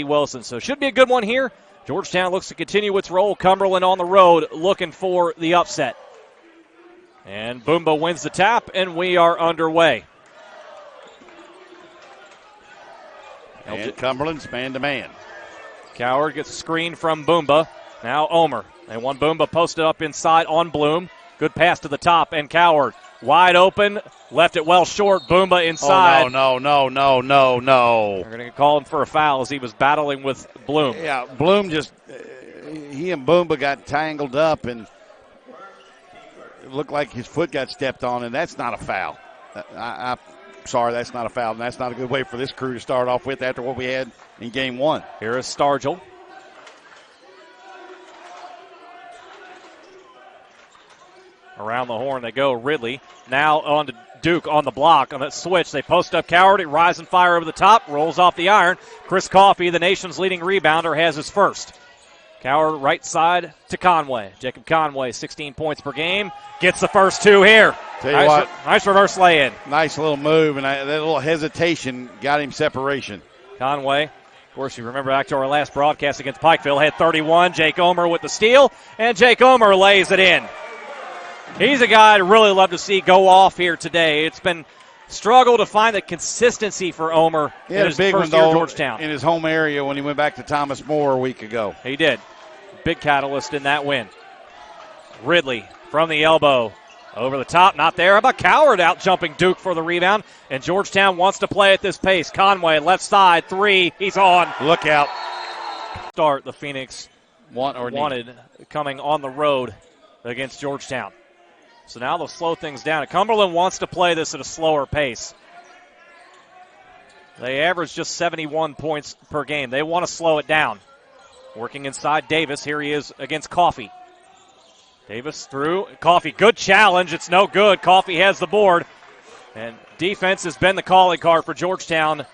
Wilson. So should be a good one here. Georgetown looks to continue its roll. Cumberland on the road looking for the upset. And Boomba wins the tap, and we are underway. And Cumberland's man-to-man. Coward gets a screen from Boomba. Now Omer. They want Boomba posted up inside on Bloom. Good pass to the top, and Coward wide open. Left it well short. Boomba inside. Oh, no. They're going to call him for a foul as he was battling with Bloom. Yeah, Bloom just, he and Boomba got tangled up, and it looked like his foot got stepped on, and that's not a foul. I'm sorry, that's not a foul, and that's not a good way for this crew to start off with after what we had in game one. Here is Stargell. Around the horn they go. Ridley now on to Duke on the block. On that switch, they post up Coward. He rise and fire over the top. Rolls off the iron. Chris Coffey, the nation's leading rebounder, has his first. Coward right side to Conway. Jacob Conway, 16 points per game. Gets the first two here. Tell you what, nice reverse lay-in. Nice little move, and that little hesitation got him separation. Conway, of course, you remember back to our last broadcast against Pikeville, had 31. Jake Omer with the steal, and Jake Omer lays it in. He's a guy I'd really love to see go off here today. It's been struggle to find the consistency for Omer in his first year at Georgetown. In his home area when he went back to Thomas More a week ago. He did. Big catalyst in that win. Ridley from the elbow. Over the top, not there. How about Coward out jumping Duke for the rebound? And Georgetown wants to play at this pace. Conway, left side, three. He's on. Look out. Start the Phoenix wanted coming on the road against Georgetown. So now they'll slow things down. Cumberland wants to play this at a slower pace. They average just 71 points per game. They want to slow it down. Working inside Davis. Here he is against Coffey. Davis through. Coffey, good challenge. It's no good. Coffey has the board. And defense has been the calling card for Georgetown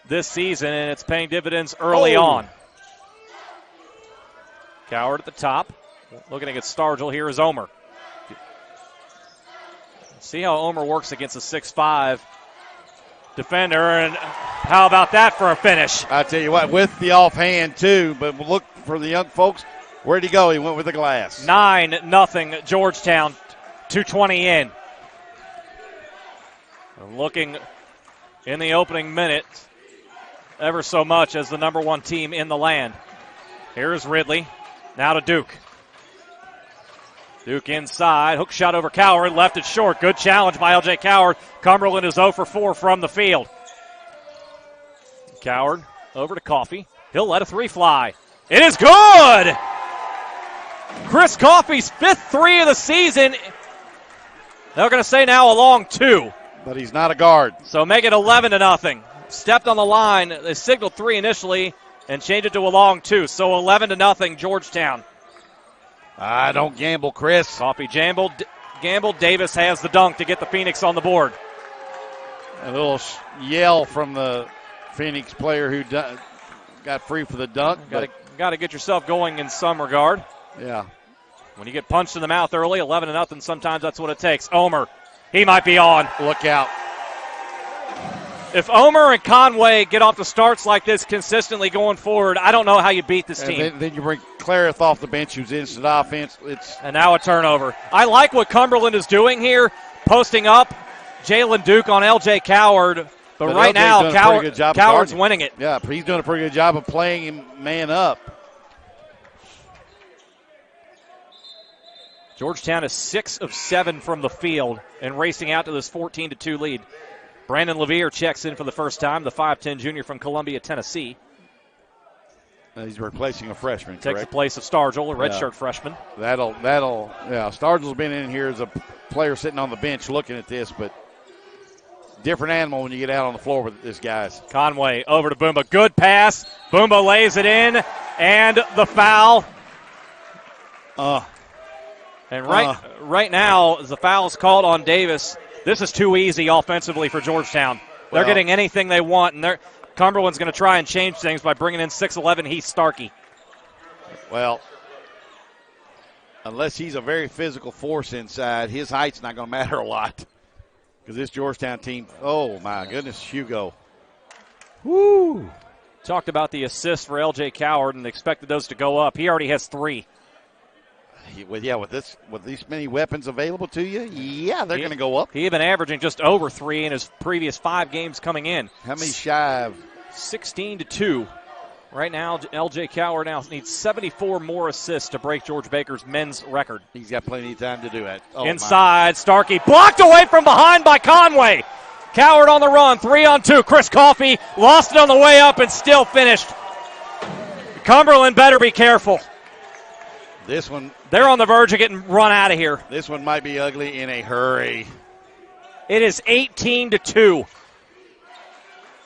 this season, and it's paying dividends early on. Coward at the top. Looking against Stargell. Here is Omer. See how Omer works against a 6'5" defender, and how about that for a finish? I tell you what, with the offhand too, but look for the young folks. Where'd he go? He went with the glass. 9-0 Georgetown, 2:20 in. Looking in the opening minute ever so much as the number one team in the land. Here's Ridley, now to Duke. Duke inside, hook shot over Coward, left it short. Good challenge by L.J. Coward. Cumberland is 0 for 4 from the field. Coward over to Coffey. He'll let a three fly. It is good! Chris Coffey's 5th three of the season. They're going to say now a long two. But he's not a guard. So make it 11-0. Stepped on the line. They signaled three initially and changed it to a long two. So 11-0 Georgetown. Don't gamble, Chris. Coffey gambled. Davis has the dunk to get the Phoenix on the board. A little yell from the Phoenix player who got free for the dunk. Got to get yourself going in some regard. Yeah. When you get punched in the mouth early, 11-0, sometimes that's what it takes. Omer, he might be on. Look out. If Omer and Conway get off the starts like this consistently going forward, I don't know how you beat this team. Then you bring Clarith off the bench, who's instant offense. And now a turnover. I like what Cumberland is doing here, posting up Jalen Duke on L.J. Coward. But right now, Coward's winning it. Yeah, he's doing a pretty good job of playing him man up. Georgetown is 6 of 7 from the field and racing out to this 14-2 lead. Brandon Levere checks in for the first time, the 5'10 junior from Columbia, Tennessee. He's replacing a freshman, Takes correct? the place of Stargell, a redshirt freshman. Stargell's been in here as a player sitting on the bench looking at this, but different animal when you get out on the floor with this guys. Conway over to Boomba. Good pass. Boomba lays it in, and the foul. And right now, the foul is called on Davis. This is too easy offensively for Georgetown. They're getting anything they want, and Cumberland's going to try and change things by bringing in 6'11" Heath Starkey. Well, unless he's a very physical force inside, his height's not going to matter a lot. Because this Georgetown team, oh my goodness, Hugo. Woo! Talked about the assists for L.J. Coward and expected those to go up. He already has 3. With these many weapons available to you, they're going to go up. He had been averaging just over 3 in his previous 5 games coming in. How many shy of? 16-2. Right now, L.J. Coward now needs 74 more assists to break George Baker's men's record. He's got plenty of time to do it. Oh, inside, Starkey blocked away from behind by Conway. Coward on the run, 3-on-2. Chris Coffey lost it on the way up and still finished. Cumberland better be careful. This one, they're on the verge of getting run out of here. This one might be ugly in a hurry. It is 18-2.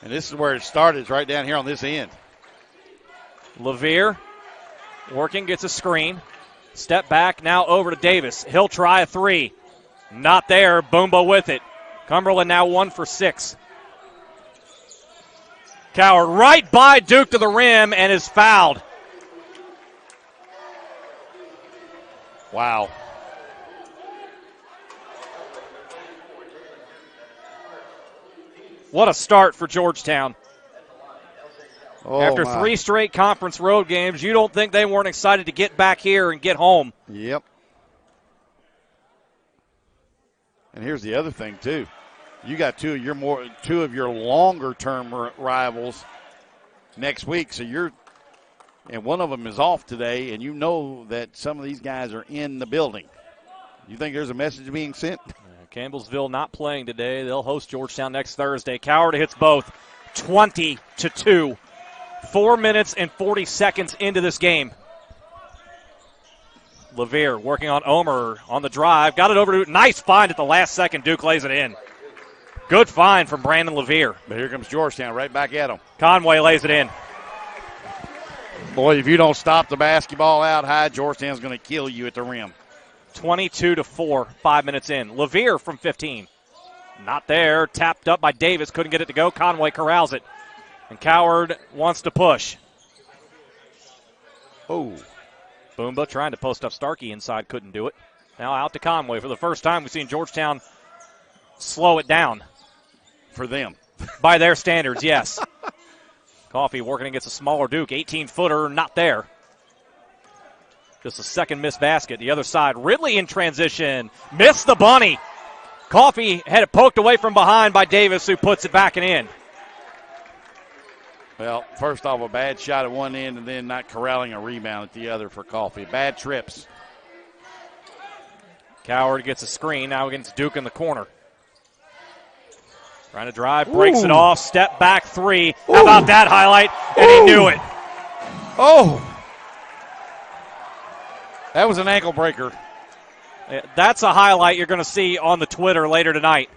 And this is where it started, right down here on this end. LaVere working, gets a screen. Step back, now over to Davis. He'll try a 3. Not there. Boomba with it. Cumberland now 1 for 6. Coward right by Duke to the rim and is fouled. Wow. What a start for Georgetown. After my. 3 straight conference road games, you don't think they weren't excited to get back here and get home. Yep. And here's the other thing, too. You got two of your longer-term rivals next week, and one of them is off today, and you know that some of these guys are in the building. You think there's a message being sent? Campbellsville not playing today. They'll host Georgetown next Thursday. Coward hits both, 20-2. 4 minutes and 40 seconds into this game. LaVere working on Omer on the drive. Got it over to Duke. Nice find at the last second. Duke lays it in. Good find from Brandon LaVere. But here comes Georgetown right back at him. Conway lays it in. Boy, if you don't stop the basketball out high, Georgetown's going to kill you at the rim. 22-4, 5 minutes in. LaVere from 15. Not there. Tapped up by Davis. Couldn't get it to go. Conway corrals it. And Coward wants to push. Oh. Boomba trying to post up Starkey inside. Couldn't do it. Now out to Conway. For the first time, we've seen Georgetown slow it down. For them. By their standards, yes. Coffey working against a smaller Duke. 18-footer, not there. Just a second missed basket. The other side, Ridley in transition. Missed the bunny. Coffey had it poked away from behind by Davis, who puts it back and in. Well, first off, a bad shot at one end and then not corralling a rebound at the other for Coffey. Bad trips. Coward gets a screen now against Duke in the corner. Trying to drive, breaks it off, step back 3. How about that highlight? And he knew it. Oh. That was an ankle breaker. That's a highlight you're going to see on the Twitter later tonight.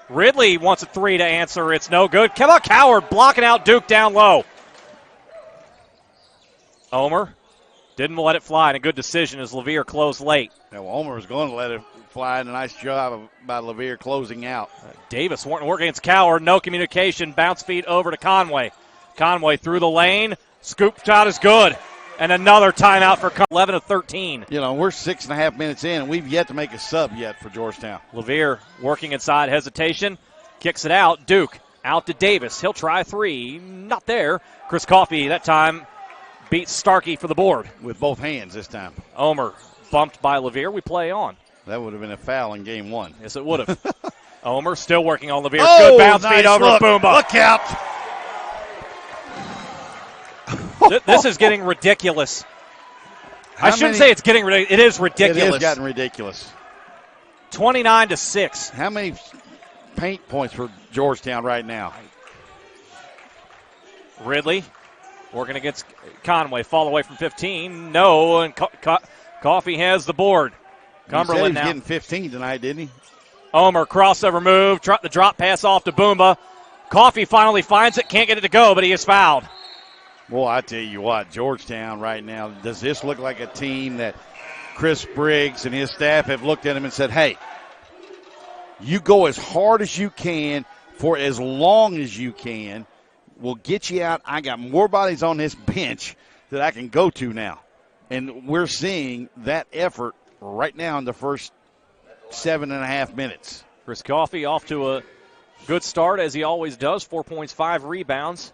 Ridley wants a 3 to answer. It's no good. Come on, Coward blocking out Duke down low. Omer didn't let it fly, and a good decision as LaVere closed late. Yeah, well, Omer was going to let it fly, and a nice job by LaVere closing out. Davis wanting to work against Coward. No communication. Bounce feed over to Conway. Conway through the lane. Scoop shot is good. And another timeout for 11 of 13. You know, we're 6.5 minutes in, and we've yet to make a sub yet for Georgetown. LaVere working inside, hesitation. Kicks it out. Duke out to Davis. He'll try 3. Not there. Chris Coffey that time beats Starkey for the board. With both hands this time. Omer bumped by LaVere. We play on. That would have been a foul in game 1. Yes, it would have. Omer still working on LaVere. Oh, good bounce nice feed over look. Boomba. Look out. This is getting ridiculous. I shouldn't say it's getting ridiculous. It is ridiculous. It has gotten ridiculous. 29-6. How many paint points for Georgetown right now? Ridley working against Conway. Fall away from 15. No, and Coffey has the board. He Cumberland was now. getting 15 tonight, didn't he? Omer, crossover move. The drop pass off to Boomba. Coffey finally finds it. Can't get it to go, but he is fouled. Well, I tell you what, Georgetown right now, does this look like a team that Chris Briggs and his staff have looked at him and said, hey, you go as hard as you can for as long as you can. We'll get you out. I got more bodies on this bench that I can go to now. And we're seeing that effort right now in the first 7.5 minutes. Chris Coffey off to a good start, as he always does. 4 points, 5 rebounds.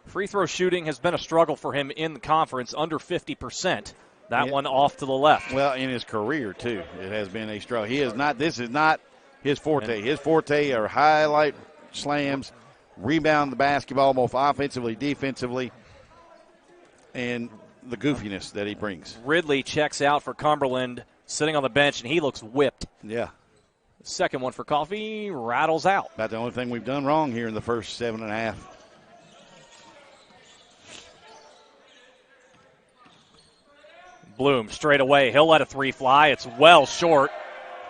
Free throw shooting has been a struggle for him in the conference, under 50%. That one off to the left. Well, in his career, too, it has been a struggle. This is not his forte. His forte are highlight slams, rebound the basketball both offensively, defensively, and the goofiness that he brings. Ridley checks out for Cumberland, sitting on the bench, and he looks whipped. Yeah. Second one for Coffee, rattles out. About the only thing we've done wrong here in the first 7.5. Bloom straight away. He'll let a three fly. It's well short.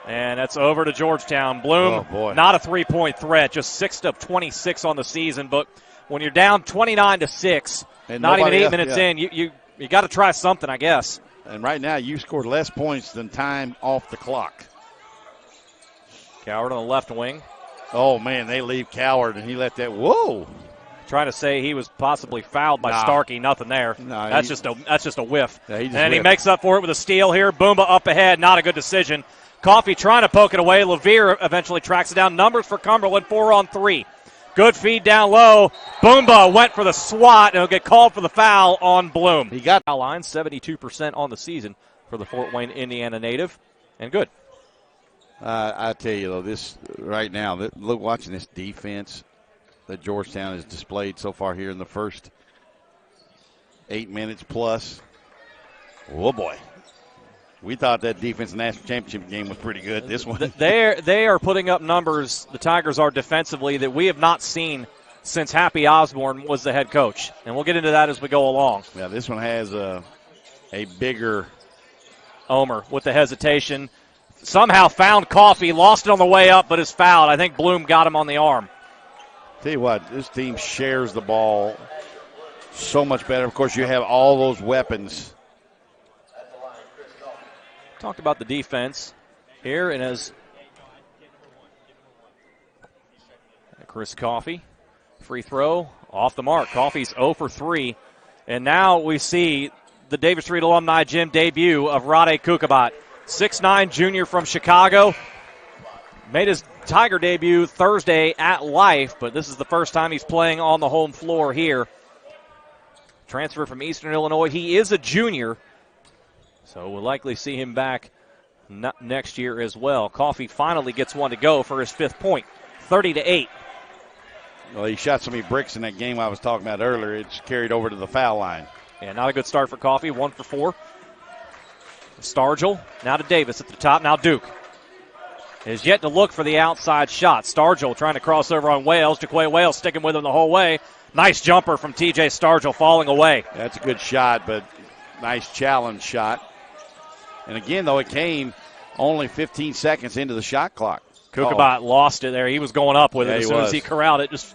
And that's over to Georgetown. Bloom, not a three-point threat, just 6 of 26 on the season. But when you're down 29-6, and not even 8 minutes in, you got to try something, I guess. And right now, you scored less points than time off the clock. Coward on the left wing. Oh, man, they leave Coward, and he let that, whoa. Trying to say he was possibly fouled by Starkey. Nothing there. No, that's just a whiff. Yeah, he makes up for it with a steal here. Boomba up ahead. Not a good decision. Coffee trying to poke it away. Levere eventually tracks it down. Numbers for Cumberland, 4 on 3. Good feed down low. Boomba went for the swat, and he'll get called for the foul on Bloom. He got foul line, 72% on the season for the Fort Wayne, Indiana native, and good. I tell you, though, this right now, look, watching this defense that Georgetown has displayed so far here in the first 8 minutes plus. Oh, boy. We thought that defense national championship game was pretty good. This one. They are putting up numbers, the Tigers are defensively, that we have not seen since Happy Osborne was the head coach. And we'll get into that as we go along. Yeah, this one has a bigger. Omer with the hesitation. Somehow found Coffee, lost it on the way up, but is fouled. I think Bloom got him on the arm. Tell you what, this team shares the ball so much better. Of course, you have all those weapons. Talked about the defense here, and as Chris Coffee, free throw off the mark. Coffee's 0 for 3, and now we see the Davis Street Alumni Gym debut of Rade Kukabat, 6'9" junior from Chicago. Made his Tiger debut Thursday at Life, but this is the first time he's playing on the home floor here. Transfer from Eastern Illinois. He is a junior, so we'll likely see him back next year as well. Coffee finally gets one to go for his 5th point, 30-8. Well, he shot so many bricks in that game I was talking about earlier, it's carried over to the foul line. Yeah, not a good start for Coffee, 1 for 4. Stargell, now to Davis at the top, now Duke. Is yet to look for the outside shot. Stargell trying to cross over on Wales. Jaquay Wales sticking with him the whole way. Nice jumper from TJ Stargell falling away. That's a good shot, but nice challenge shot. And again, though, it came only 15 seconds into the shot clock. Kukabat lost it there. He was going up with it as soon as he corralled it. Just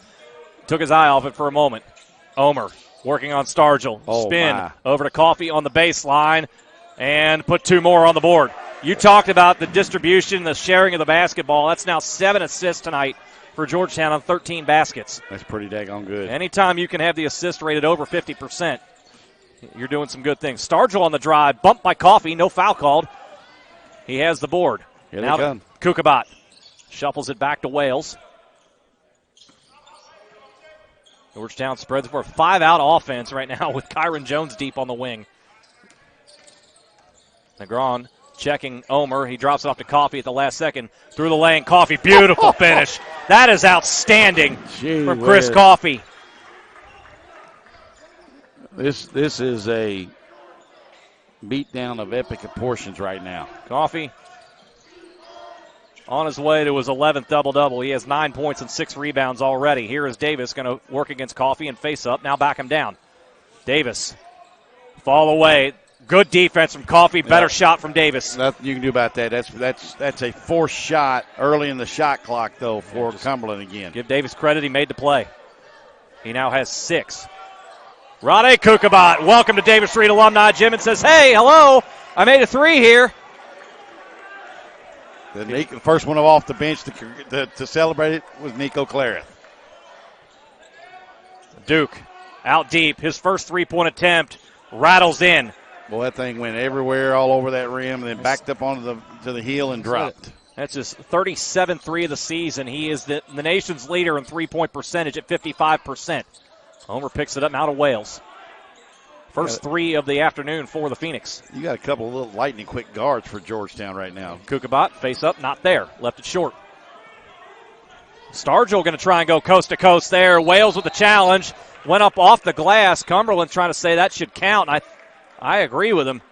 took his eye off it for a moment. Omer working on Stargell. Spin over to Coffee on the baseline and put 2 more on the board. You talked about the distribution, the sharing of the basketball. That's now 7 assists tonight for Georgetown on 13 baskets. That's pretty daggone good. Anytime you can have the assist rated over 50%, you're doing some good things. Stargell on the drive, bumped by Coffee, no foul called. He has the board. Here now they come. Kukabat shuffles it back to Wales. Georgetown spreads for a 5-out offense right now with Kyron Jones deep on the wing. Negron checking Omer. He drops it off to Coffee at the last second. Through the lane, Coffee. Beautiful finish. That is outstanding from Chris Coffee. This is a beatdown of epic proportions right now. Coffee on his way to his 11th double-double. He has 9 points and 6 rebounds already. Here is Davis going to work against Coffee and face up. Now back him down. Davis fall away. Good defense from Coffee. Better shot from Davis. Nothing you can do about that. That's a forced shot early in the shot clock, though, for Cumberland again. Give Davis credit. He made the play. He now has 6. Rade Kukabat, welcome to Davis Street Alumni Gym, and says, hey, hello, I made a 3 here. The first one off the bench to celebrate it was Nico Clarith. Duke out deep. His first 3-point attempt rattles in. Well, that thing went everywhere, all over that rim, and then backed up onto the heel and dropped. That's his 37-3 of the season. He is the nation's leader in 3-point percentage at 55%. Homer picks it up now to Wales. First three of the afternoon for the Phoenix. You got a couple of little lightning quick guards for Georgetown right now. Kukabat, face up, not there. Left it short. Stargell going to try and go coast to coast there. Wales with the challenge. Went up off the glass. Cumberland trying to say that should count. I agree with him.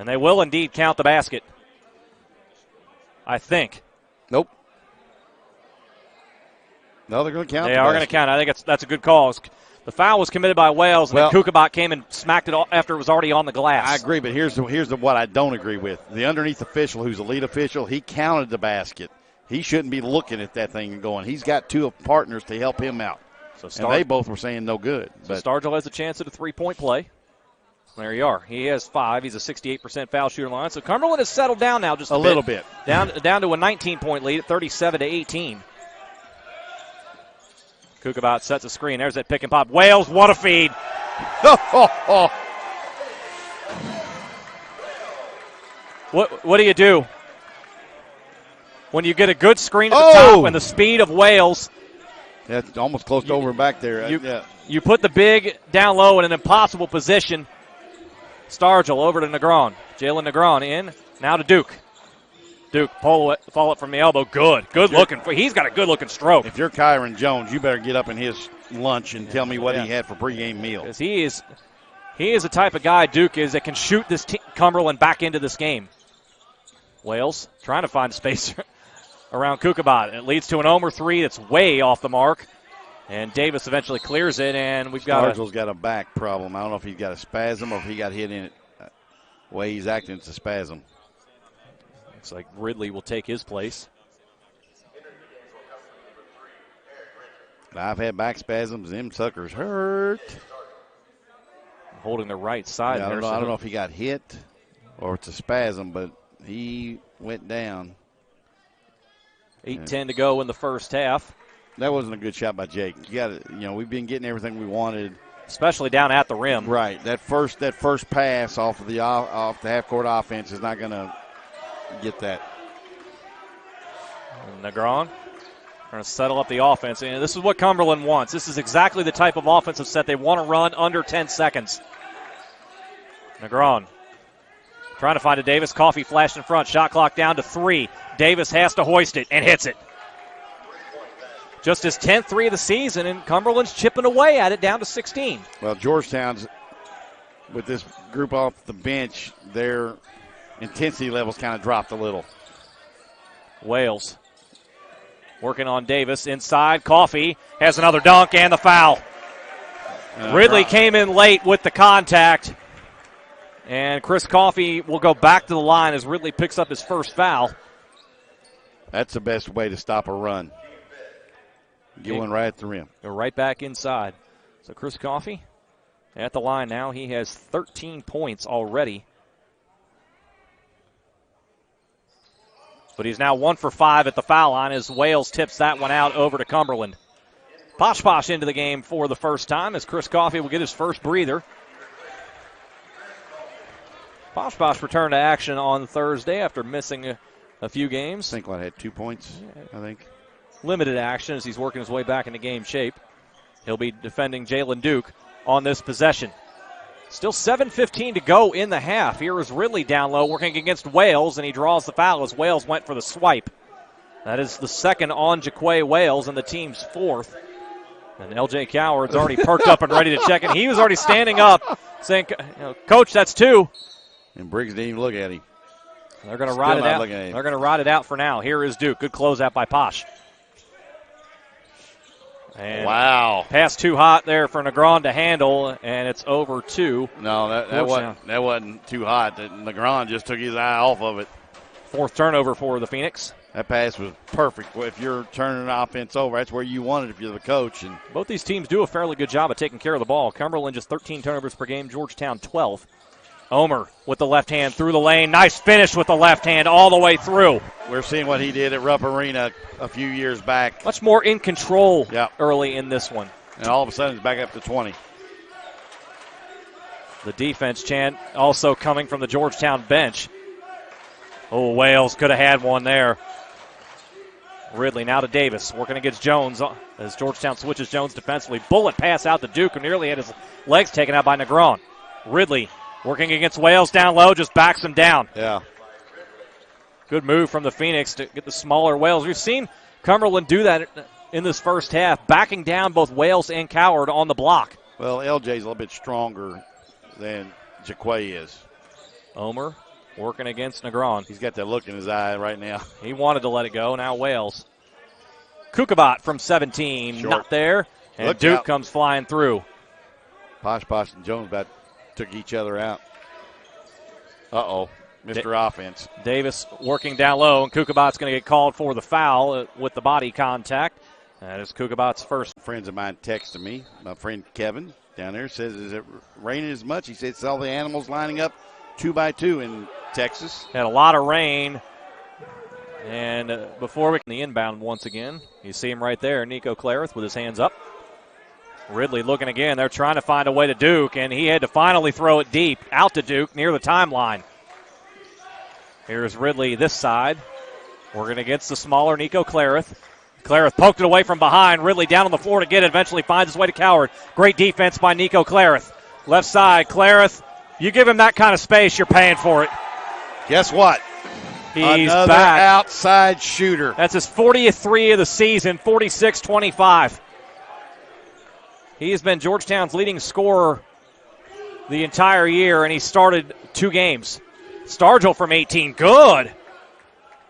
And they will indeed count the basket. I think. Nope. No, they're going to count. They are going to count. I think that's a good call. The foul was committed by Wales, and then Kukabat came and smacked it after it was already on the glass. I agree, but here's what I don't agree with. The underneath official, who's the lead official, he counted the basket. He shouldn't be looking at that thing and going. He's got two partners to help him out. And they both were saying no good. So Stargell has a chance at a three-point play. There you are. He has 5. He's a 68% foul shooter line. So Cumberland has settled down now just a little bit. Down to a 19-point lead at 37-18. Kukabat sets a screen. There's that pick and pop. Wales, what a feed. What do you do when you get a good screen at the top and the speed of Wales? That's almost close to over back there. You put the big down low in an impossible position. Stargell over to Negron. Jalen Negron in. Now to Duke. Duke, follow it from the elbow. Good looking. He's got a good-looking stroke. If you're Kyron Jones, you better get up in his lunch and tell me what he had for pregame meal. Because he is the type of guy, Duke is, that can shoot this Cumberland back into this game. Wales trying to find space around Kukabat. It leads to an Omer three that's way off the mark. And Davis eventually clears it, and we've got Stargell's got a back problem. I don't know if he's got a spasm or if he got hit in it. The way he's acting, it's a spasm. Looks like Ridley will take his place. I've had back spasms. Them suckers hurt. Holding the right side. Yeah, I don't know if he got hit or it's a spasm, but he went down. 8:10 to go in the first half. That wasn't a good shot by Jake. We've been getting everything we wanted, especially down at the rim. Right. That first pass off the half court offense is not going to get that. Negron trying to settle up the offense. And this is what Cumberland wants. This is exactly the type of offensive set they want to run under 10 seconds. Negron trying to find a Davis. Coffee flashed in front. Shot clock down to 3. Davis has to hoist it and hits it. Just his 10th three of the season, and Cumberland's chipping away at it down to 16. Well, Georgetown's, with this group off the bench, their intensity levels kind of dropped a little. Wales working on Davis inside. Coffee has another dunk and the foul. Ridley came in late with the contact, and Chris Coffey will go back to the line as Ridley picks up his first foul. That's the best way to stop a run. Get one right at the rim. Go right back inside. So Chris Coffey at the line now. He has 13 points already. But he's now 1 for 5 at the foul line as Wales tips that one out over to Cumberland. Posh into the game for the first time as Chris Coffey will get his first breather. Posh returned to action on Thursday after missing a few games. I think I had 2 points, I think. Limited action as he's working his way back into game shape. He'll be defending Jalen Duke on this possession. Still 7:15 to go in the half. Here is Ridley down low working against Wales, and he draws the foul as Wales went for the swipe. That is the second on Jaquay Wales and the team's 4th. And L.J. Coward's already perked up and ready to check in. He was already standing up saying, Coach, that's 2. And Briggs didn't even look at him. They're going to ride it out. They're going to ride it out for now. Here is Duke. Good closeout by Posh. And wow. Pass too hot there for Negron to handle, and it's over 2. No, that wasn't too hot. Negron just took his eye off of it. 4th turnover for the Phoenix. That pass was perfect. If you're turning an offense over, that's where you want it if you're the coach. And both these teams do a fairly good job of taking care of the ball. Cumberland just 13 turnovers per game. Georgetown 12. Omer with the left hand through the lane. Nice finish with the left hand all the way through. We're seeing what he did at Rupp Arena a few years back. Much more in control early in this one. And all of a sudden it's back up to 20. The defense chant also coming from the Georgetown bench. Oh, Wales could have had one there. Ridley now to Davis, working against Jones as Georgetown switches Jones defensively. Bullet pass out to Duke, who nearly had his legs taken out by Negron. Ridley working against Wales down low, just backs him down. Yeah. Good move from the Phoenix to get the smaller Wales. We've seen Cumberland do that in this first half, backing down both Wales and Coward on the block. Well, LJ's a little bit stronger than Jaquay is. Omer working against Negron. He's got that look in his eye right now. He wanted to let it go. Now Wales. Kukabat from 17, Short. Not there. And Look Duke out. comes flying through. Posh and Jones about took each other out. Uh-oh, Mr. Offense. Davis working down low, and Kukabat's going to get called for the foul with the body contact. That is Kukabat's first. Friends of mine texted me. My friend Kevin down there says, is it raining as much? He said it's all the animals lining up 2 by 2 in Texas. Had a lot of rain. And before we can the inbound once again, you see him right there, Nico Clarith with his hands up. Ridley looking again. They're trying to find a way to Duke, and he had to finally throw it deep out to Duke near the timeline. Here's Ridley this side, working against the smaller Nico Clarith. Clarith poked it away from behind. Ridley down on the floor to get it. Eventually finds his way to Coward. Great defense by Nico Clarith. Left side, Clarith. You give him that kind of space, you're paying for it. Guess what? He's Another back. outside shooter. That's his 40th three of the season, 46-25. He has been Georgetown's leading scorer the entire year, and he started 2 games. Stargell from 18, good.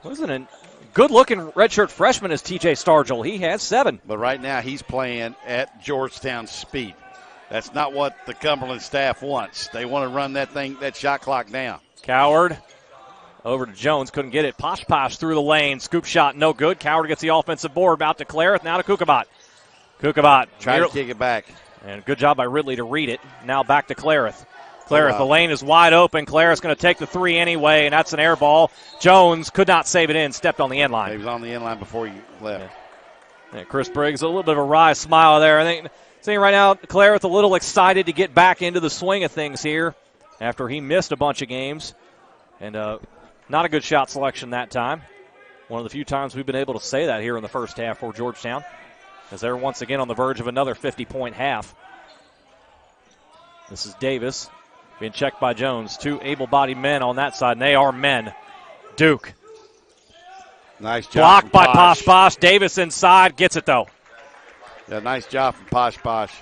Wasn't a good-looking redshirt freshman is TJ Stargell. He has 7. But right now he's playing at Georgetown's speed. That's not what the Cumberland staff wants. They want to run that shot clock down. Coward over to Jones, couldn't get it. Posh through the lane, scoop shot, no good. Coward gets the offensive board, out to Clarith, now to Kukabat. Kukabat Try to kick it back. And good job by Ridley to read it. Now back to Clarith. The lane is wide open. Clarith's going to take the 3 anyway, and that's an air ball. Jones could not save it in, stepped on the end line. He was on the end line before he left. Yeah, Chris Briggs, a little bit of a wry smile there. I think seeing right now, Clarith a little excited to get back into the swing of things here after he missed a bunch of games. And not a good shot selection that time. One of the few times we've been able to say that here in the first half for Georgetown, as they're once again on the verge of another 50-point half. This is Davis being checked by Jones. 2 able-bodied men on that side, and they are men. Duke. Nice job. Blocked by Posh. Davis inside, gets it though. Yeah, nice job from Posh.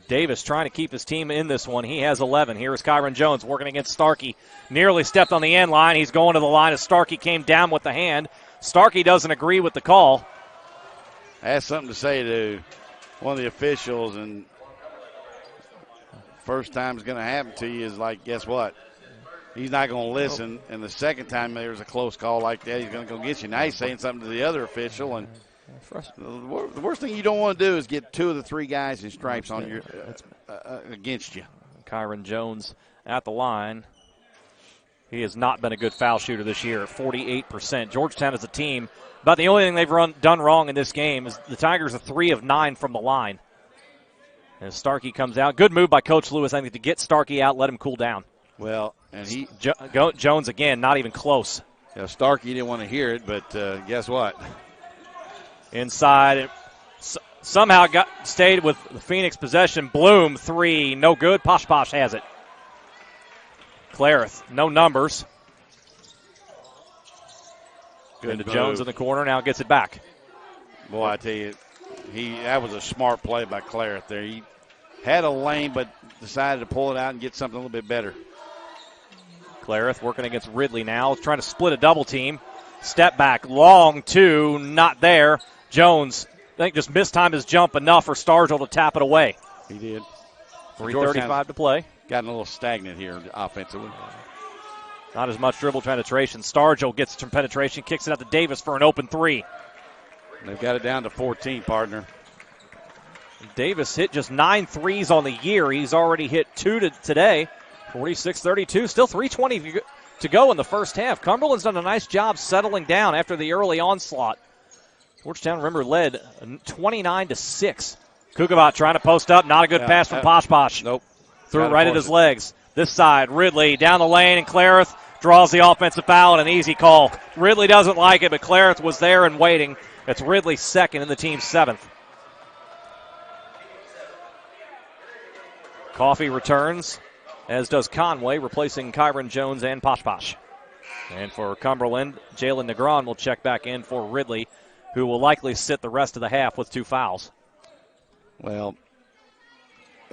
Davis trying to keep his team in this one. He has 11. Here is Kyron Jones working against Starkey. Nearly stepped on the end line. He's going to the line as Starkey came down with the hand. Starkey doesn't agree with the call. I had something to say to one of the officials, and first time it's going to happen to you is like, guess what? He's not going to listen, and the second time there's a close call like that, he's going to go get you. Now he's saying something to the other official, and the worst thing you don't want to do is get 2 of the 3 guys in stripes on your against you. Kyron Jones at the line. He has not been a good foul shooter this year at 48%. Georgetown as a team, about the only thing they've done wrong in this game is the Tigers are 3 of 9 from the line. As Starkey comes out, good move by Coach Lewis, I think, to get Starkey out, let him cool down. Well, and Jones again, not even close. Yeah, Starkey didn't want to hear it, but guess what? Inside, somehow stayed with the Phoenix possession. Bloom, 3, no good. Posh has it. Clarith, no numbers. Good into move. Jones in the corner, now gets it back. Boy, I tell you, that was a smart play by Clarith there. He had a lane, but decided to pull it out and get something a little bit better. Clarith working against Ridley now, trying to split a double team. Step back, long 2, not there. Jones, I think, just mistimed his jump enough for Stargell to tap it away. He did. 3:35 to play. Gotten a little stagnant here offensively. Not as much dribble penetration. Stargell gets some penetration, kicks it out to Davis for an open 3. They've got it down to 14, partner. Davis hit just 9 threes on the year. He's already hit 2 today. 46-32, still 3:20 to go in the first half. Cumberland's done a nice job settling down after the early onslaught. Georgetown, remember, led 29-6. Kukabat trying to post up. Not a good pass from Posh. Nope. Threw it right at his legs. This side, Ridley down the lane, and Clarith draws the offensive foul, and an easy call. Ridley doesn't like it, but Clarence was there and waiting. It's Ridley second and the team's 7th. Coffee returns, as does Conway, replacing Kyron Jones and Posh Posh. And for Cumberland, Jalen Negron will check back in for Ridley, who will likely sit the rest of the half with 2 fouls. Well,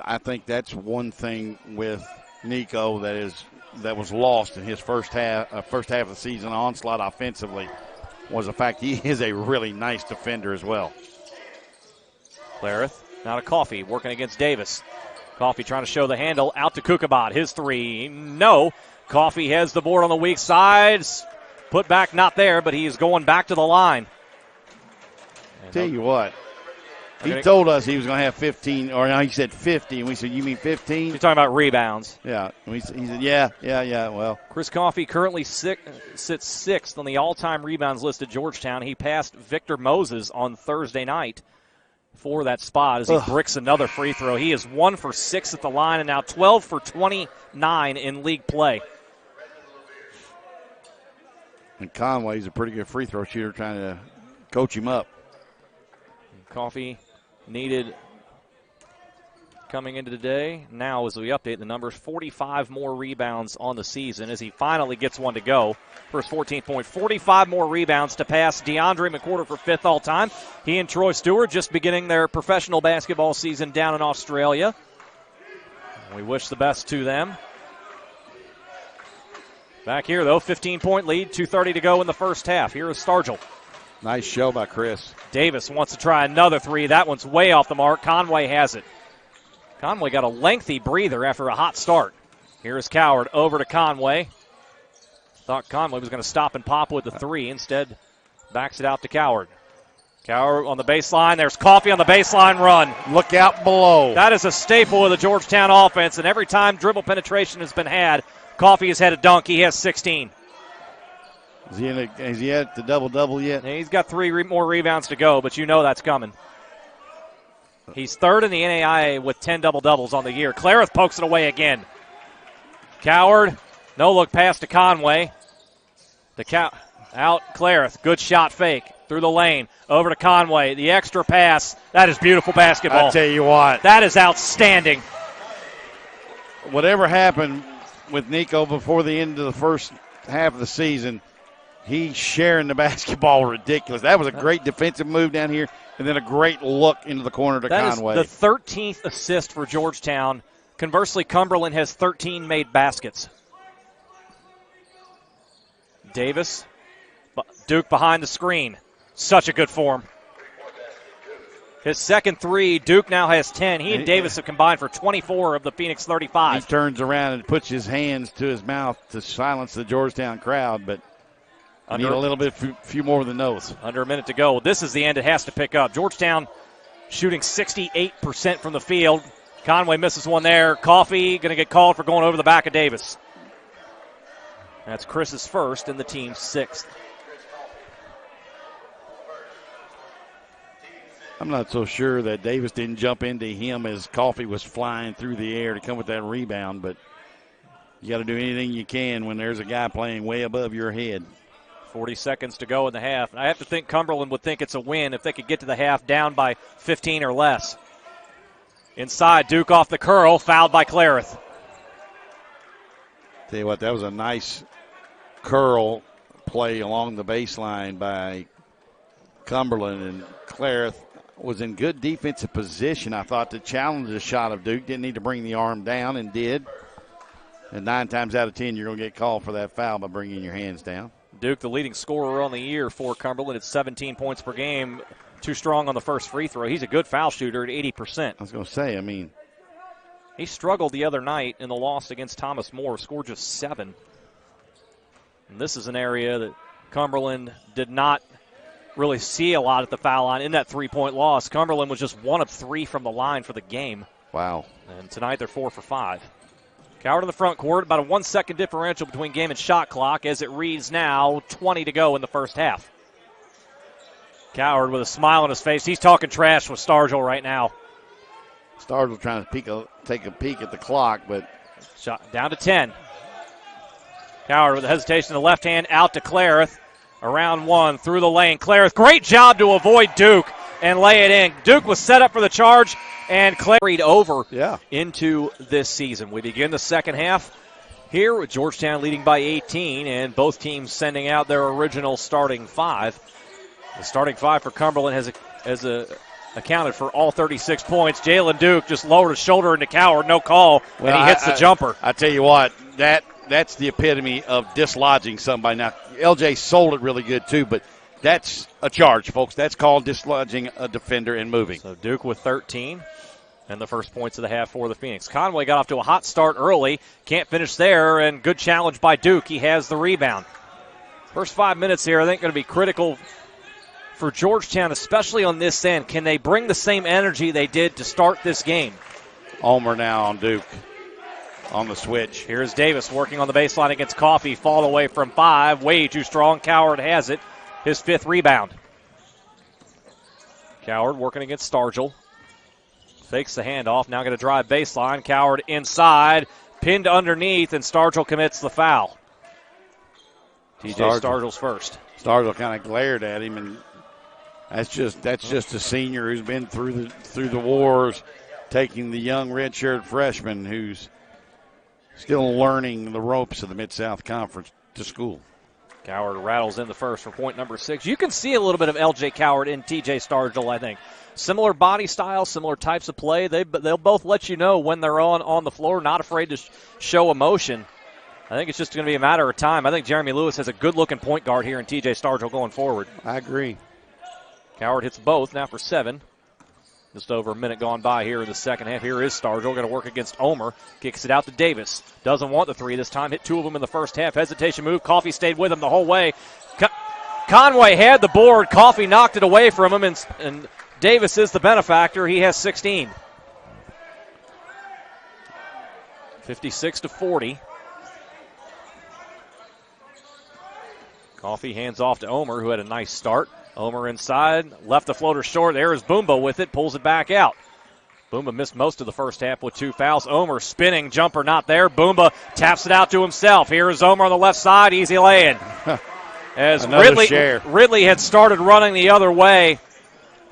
I think that's one thing with Nico that was lost in his first half of the season onslaught offensively, was the fact he is a really nice defender as well. Clarith, now to Coffee, working against Davis. Coffee trying to show the handle, out to Kukabot. His 3, no. Coffee has the board on the weak side. Put back, not there, but he is going back to the line. Tell you what, he told us he was going to have 15, or no, he said 50, and we said, you mean 15? You're talking about rebounds. Yeah. He said, yeah, well. Chris Coffey currently sits 6th on the all-time rebounds list at Georgetown. He passed Victor Moses on Thursday night for that spot as he bricks another free throw. He is 1 for 6 at the line and now 12 for 29 in league play. And Conway's a pretty good free throw shooter, trying to coach him up. Coffee needed coming into today. Now, as we update the numbers, 45 more rebounds on the season as he finally gets one to go for his 14th point. 45 more rebounds to pass DeAndre McWhorter for 5th all-time. He and Troy Stewart just beginning their professional basketball season down in Australia. We wish the best to them. Back here, though, 15-point lead, 2:30 to go in the first half. Here is Stargell. Nice show by Chris. Davis wants to try another 3. That one's way off the mark. Conway has it. Conway got a lengthy breather after a hot start. Here is Coward over to Conway. Thought Conway was going to stop and pop with the 3. Instead, backs it out to Coward. Coward on the baseline. There's Coffee on the baseline run. Look out below. That is a staple of the Georgetown offense, and every time dribble penetration has been had, Coffee has had a dunk. He has 16. Is he at the double-double yet? He's got 3 more rebounds to go, but you know that's coming. He's 3rd in the NAIA with 10 double-doubles on the year. Clarith pokes it away again. Coward, no-look pass to Conway. Out Clarith, good shot fake through the lane. Over to Conway, the extra pass. That is beautiful basketball. I tell you what. That is outstanding. Whatever happened with Nico before the end of the first half of the season, he's sharing the basketball ridiculous. That was a great defensive move down here, and then a great look into the corner to Conway. That is the 13th assist for Georgetown. Conversely, Cumberland has 13 made baskets. Davis, Duke behind the screen. Such a good form. His second 3, Duke now has 10. He and Davis have combined for 24 of the Phoenix 35. He turns around and puts his hands to his mouth to silence the Georgetown crowd, but need a little bit, few more than those. Under a minute to go. This is the end it has to pick up. Georgetown shooting 68% from the field. Conway misses one there. Coffee going to get called for going over the back of Davis. That's Chris's first and the team's 6th. I'm not so sure that Davis didn't jump into him as Coffee was flying through the air to come with that rebound, but you got to do anything you can when there's a guy playing way above your head. 40 seconds to go in the half. I have to think Cumberland would think it's a win if they could get to the half down by 15 or less. Inside, Duke off the curl, fouled by Clarith. Tell you what, that was a nice curl play along the baseline by Cumberland, and Clarith was in good defensive position, I thought, to challenge the shot of Duke. Didn't need to bring the arm down, and did. And 9 times out of 10, you're going to get called for that foul by bringing your hands down. Duke, the leading scorer on the year for Cumberland, at 17 points per game. Too strong on the first free throw. He's a good foul shooter at 80%. I was going to say, he struggled the other night in the loss against Thomas More, scored just 7. And this is an area that Cumberland did not really see a lot at the foul line in that 3-point loss. Cumberland was just 1 of 3 from the line for the game. Wow. And tonight they're 4 for 5. Coward in the front court, about a 1-second differential between game and shot clock as it reads now 20 to go in the first half. Coward with a smile on his face. He's talking trash with Stargell right now. Stargell trying to take a peek at the clock, but shot down to 10. Coward with the hesitation in the left hand, out to Clarith. Around one, through the lane. Clarith, great job to avoid Duke and lay it in. Duke was set up for the charge, and carried over into this season. We begin the second half here with Georgetown leading by 18, and both teams sending out their original starting five. The starting five for Cumberland has accounted for all 36 points. Jalen Duke just lowered his shoulder into Coward, no call, and he hits the jumper. I tell you what, that's the epitome of dislodging somebody. Now, LJ sold it really good too, but that's a charge, folks. That's called dislodging a defender and moving. So Duke with 13. And the first points of the half for the Phoenix. Conway got off to a hot start early. Can't finish there, and good challenge by Duke. He has the rebound. First 5 minutes here, I think, going to be critical for Georgetown, especially on this end. Can they bring the same energy they did to start this game? Ulmer now on Duke on the switch. Here's Davis working on the baseline against Coffey. Fall away from 5. Way too strong. Coward has it. His 5th rebound. Coward working against Stargell. Fakes the handoff, now going to drive baseline. Coward inside, pinned underneath, and Stargell commits the foul. TJ Stargell's first. Stargell kind of glared at him, and that's just a senior who's been through the wars, taking the young redshirt freshman who's still learning the ropes of the Mid-South Conference to school. Coward rattles in the first for point number 6. You can see a little bit of LJ Coward in TJ Stargell, I think. Similar body style, similar types of play. They'll both let you know when they're on the floor, not afraid to show emotion. I think it's just going to be a matter of time. I think Jeremy Lewis has a good-looking point guard here in TJ Stargell going forward. I agree. Coward hits both, now for 7. Just over a minute gone by here in the second half. Here is Stargell, going to work against Ulmer. Kicks it out to Davis. Doesn't want the 3 this time. Hit 2 of them in the first half. Hesitation move. Coffey stayed with him the whole way. Conway had the board. Coffey knocked it away from him, and Davis is the benefactor. He has 16. 56-40. Coffey hands off to Ulmer, who had a nice start. Ulmer inside, left the floater short. There is Boomba with it, pulls it back out. Boomba missed most of the first half with 2 fouls. Ulmer spinning, jumper not there. Boomba taps it out to himself. Here is Ulmer on the left side, easy lay-in. As Ridley had started running the other way.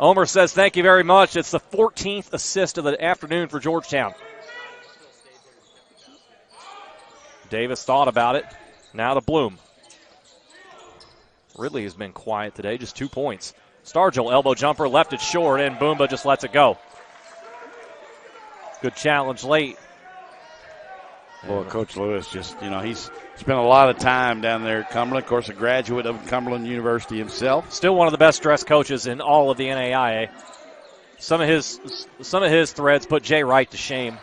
Ulmer says thank you very much. It's the 14th assist of the afternoon for Georgetown. Davis thought about it. Now to Bloom. Ridley has been quiet today, just 2 points. Stargell, elbow jumper, left it short, and Boomba just lets it go. Good challenge late. Well, Coach Lewis he's spent a lot of time down there at Cumberland. Of course, a graduate of Cumberland University himself. Still one of the best dressed coaches in all of the NAIA. Some of his threads put Jay Wright to shame.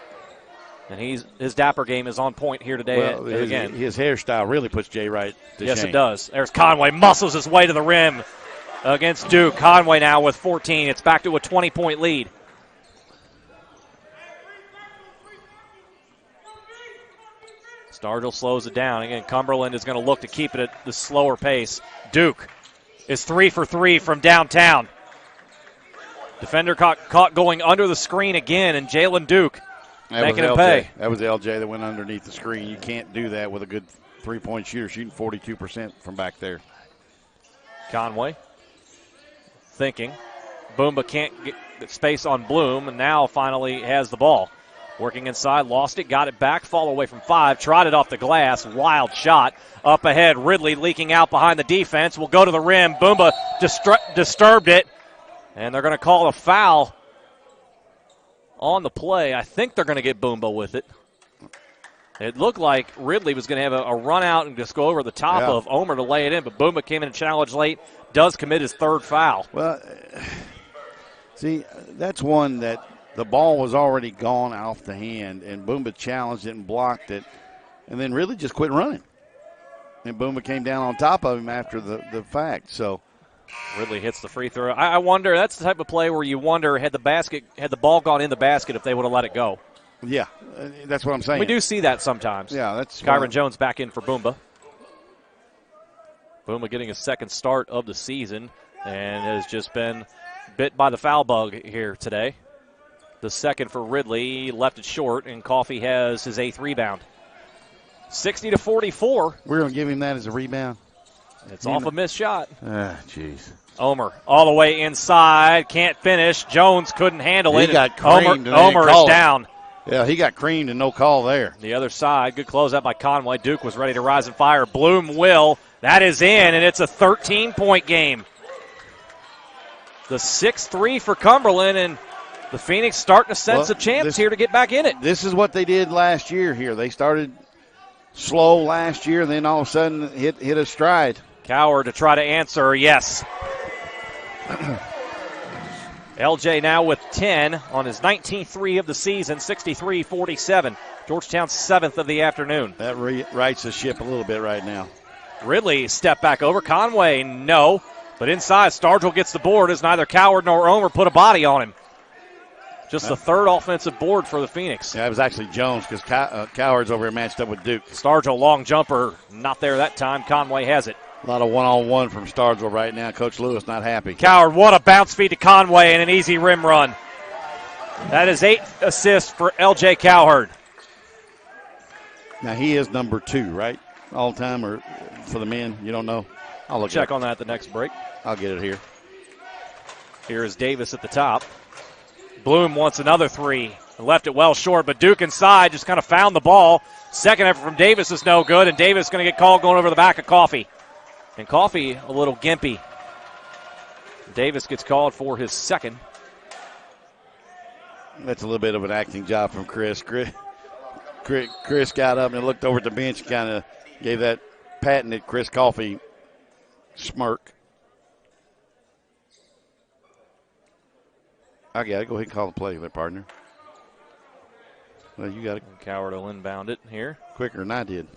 And his dapper game is on point here today again. His hairstyle really puts Jay Wright to shame. Yes, it does. There's Conway, muscles his way to the rim against Duke. Conway now with 14. It's back to a 20-point lead. Stargell slows it down. Again, Cumberland is going to look to keep it at the slower pace. Duke is 3 for 3 from downtown. Defender caught going under the screen again, and Jalen Duke making him pay. That was LJ that went underneath the screen. You can't do that with a good three-point shooter shooting 42% from back there. Conway thinking. Boomba can't get space on Bloom, and now finally has the ball. Working inside, lost it, got it back, fall away from 5, tried it off the glass, wild shot. Up ahead, Ridley leaking out behind the defense, will go to the rim. Boomba disturbed it, and they're going to call a foul on the play. I think they're going to get Boomba with it. It looked like Ridley was going to have a run out and just go over the top of Ulmer to lay it in, but Boomba came in and challenged late, does commit his 3rd foul. Well, see, that's one that the ball was already gone off the hand, and Boomba challenged it and blocked it, and then really just quit running. And Boomba came down on top of him after the fact. So Ridley hits the free throw. I wonder, that's the type of play where you wonder, had the ball gone in the basket, if they would have let it go. Yeah, that's what I'm saying. We do see that sometimes. Yeah, that's Kyron Jones back in for Boomba. Boomba getting his 2nd start of the season and has just been bit by the foul bug here today. The 2nd for Ridley, left it short, and Coffey has his 8th rebound. 60-44. We're going to give him that as a rebound. It's off a missed shot. Jeez. Omer all the way inside. Can't finish. Jones couldn't handle it. He got creamed. Omer is down. Yeah, he got creamed and no call there. The other side. Good closeout by Conway. Duke was ready to rise and fire. Bloom will. That is in, and it's a 13-point game. The 6-3 for Cumberland, and the Phoenix starting to sense a chance here to get back in it. This is what they did last year here. They started slow last year, and then all of a sudden hit a stride. Coward to try to answer, yes. LJ now with 10 on his 19th three of the season, 63-47. Georgetown's 7th of the afternoon. That rights the ship a little bit right now. Ridley step back over. Conway, no. But inside, Stargell gets the board as neither Coward nor Omer put a body on him. Just the third offensive board for the Phoenix. Yeah, it was actually Jones because Coward's over here matched up with Duke. Stargell, long jumper, not there that time. Conway has it. A lot of one-on-one from Stargell right now. Coach Lewis not happy. Coward, what a bounce feed to Conway and an easy rim run. That is 8 assists for L.J. Cowherd. Now, he is number 2, right? All time or for the men? You don't know? I'll look check on that at the next break. I'll get it here. Here is Davis at the top. Bloom wants another three. Left it well short, but Duke inside just kind of found the ball. Second effort from Davis is no good, and Davis is going to get called going over the back of Coffey. And Coffey a little gimpy. Davis gets called for his second. That's a little bit of an acting job from Chris. Chris got up and looked over at the bench and kind of gave that patented Chris Coffey smirk. I got it. Go ahead and call the play there, partner. Well, you got it. Coward will inbound it here. Quicker than I did.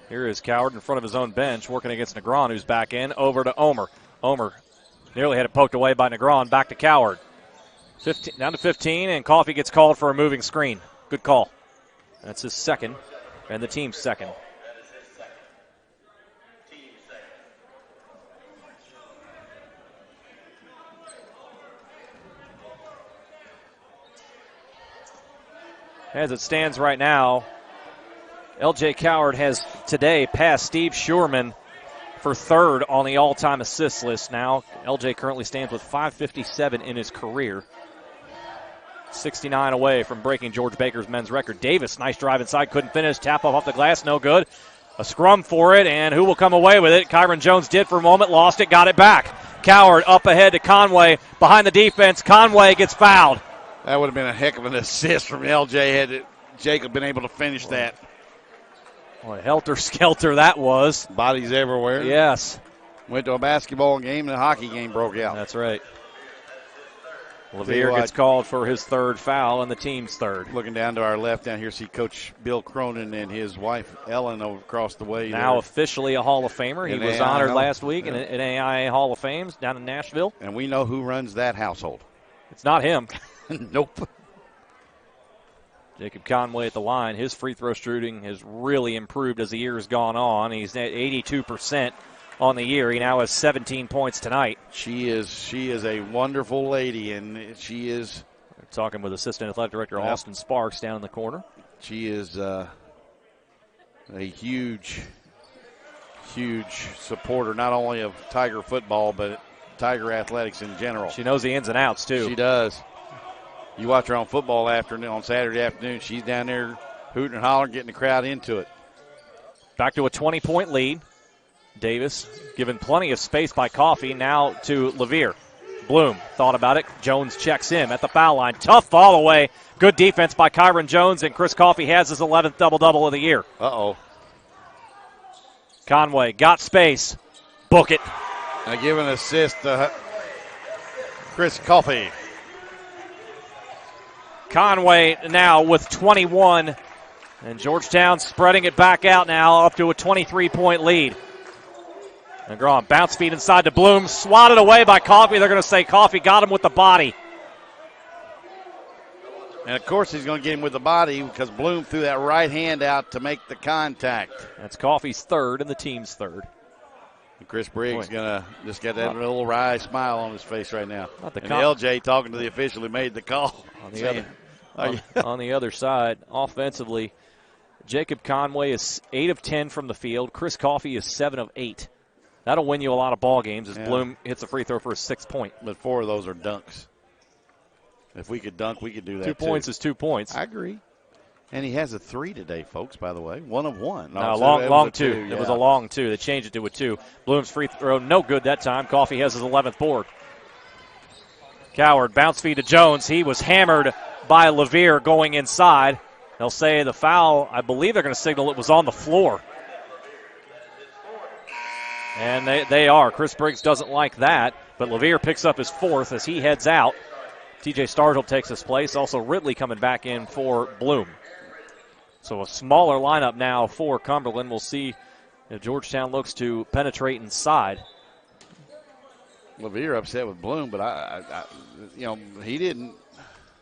Here is Coward in front of his own bench, working against Negron, who's back in. Over to Omer. Omer nearly had it poked away by Negron. Back to Coward. 15, down to 15, and Coffey gets called for a moving screen. Good call. That's his second, and the team's second. As it stands right now, L.J. Coward has today passed Steve Schurman for third on the all-time assist list now. L.J. currently stands with 557 in his career. 69 away from breaking George Baker's men's record. Davis, nice drive inside, couldn't finish. Tap off the glass, no good. A scrum for it, and who will come away with it? Kyron Jones did for a moment, lost it, got it back. Coward up ahead to Conway, behind the defense. Conway gets fouled. That would have been a heck of an assist from LJ had Jacob been able to finish that. Boy, helter-skelter that was. Bodies everywhere. Yes. Went to a basketball game and a hockey game broke out. That's right. LeVere gets called for his third foul and the team's third. Looking down to our left down here, see Coach Bill Cronin and his wife Ellen over across the way. Now officially a Hall of Famer. He was honored last week in an AIA Hall of Fame down in Nashville. And we know who runs that household. It's not him. Nope. Jacob Conway at the line. His free throw shooting has really improved as the year has gone on. He's at 82% on the year. He now has 17 points tonight. She is a wonderful lady, and she is. We're talking with Assistant Athletic Director Austin Sparks down in the corner. She is a huge supporter, not only of Tiger football, but Tiger athletics in general. She knows the ins and outs, too. She does. You watch her on football afternoon, on Saturday afternoon, she's down there hooting and hollering, getting the crowd into it. Back to a 20-point lead. Davis given plenty of space by Coffey. Now to LeVere. Bloom thought about it. Jones checks him at the foul line. Tough fall away. Good defense by Kyron Jones, and Chris Coffey has his 11th double-double of the year. Uh-oh. Conway got space. Book it. I give an assist to Chris Coffey. Conway now with 21, and Georgetown spreading it back out now up to a 23-point lead. Negron bounce feed inside to Bloom, swatted away by Coffey. They're going to say Coffey got him with the body. And, of course, he's going to get him with the body because Bloom threw that right hand out to make the contact. That's Coffey's third and the team's third. Chris Briggs gonna just got that little wry smile on his face right now. And LJ talking to the official who made the call. On the other side, offensively, Jacob Conway is 8 of 10 from the field. Chris Coffey is 7 of 8. That'll win you a lot of ball games as Bloom hits a free throw for a 6 point. But 4 of those are dunks. If we could dunk, we could do that. 2 points is 2 points. I agree. And he has a 3 today, folks, by the way. 1 of 1. No, long 2. Yeah. It was a long 2. They changed it to a 2. Bloom's free throw, no good that time. Coffey has his 11th board. Coward, bounce feed to Jones. He was hammered by Levere going inside. They'll say the foul, I believe they're going to signal it was on the floor. And they are. Chris Briggs doesn't like that, but Levere picks up his 4th as he heads out. TJ Stargell takes his place. Also Ridley coming back in for Bloom. So a smaller lineup now for Cumberland. We'll see if Georgetown looks to penetrate inside. Levere upset with Bloom, but he didn't.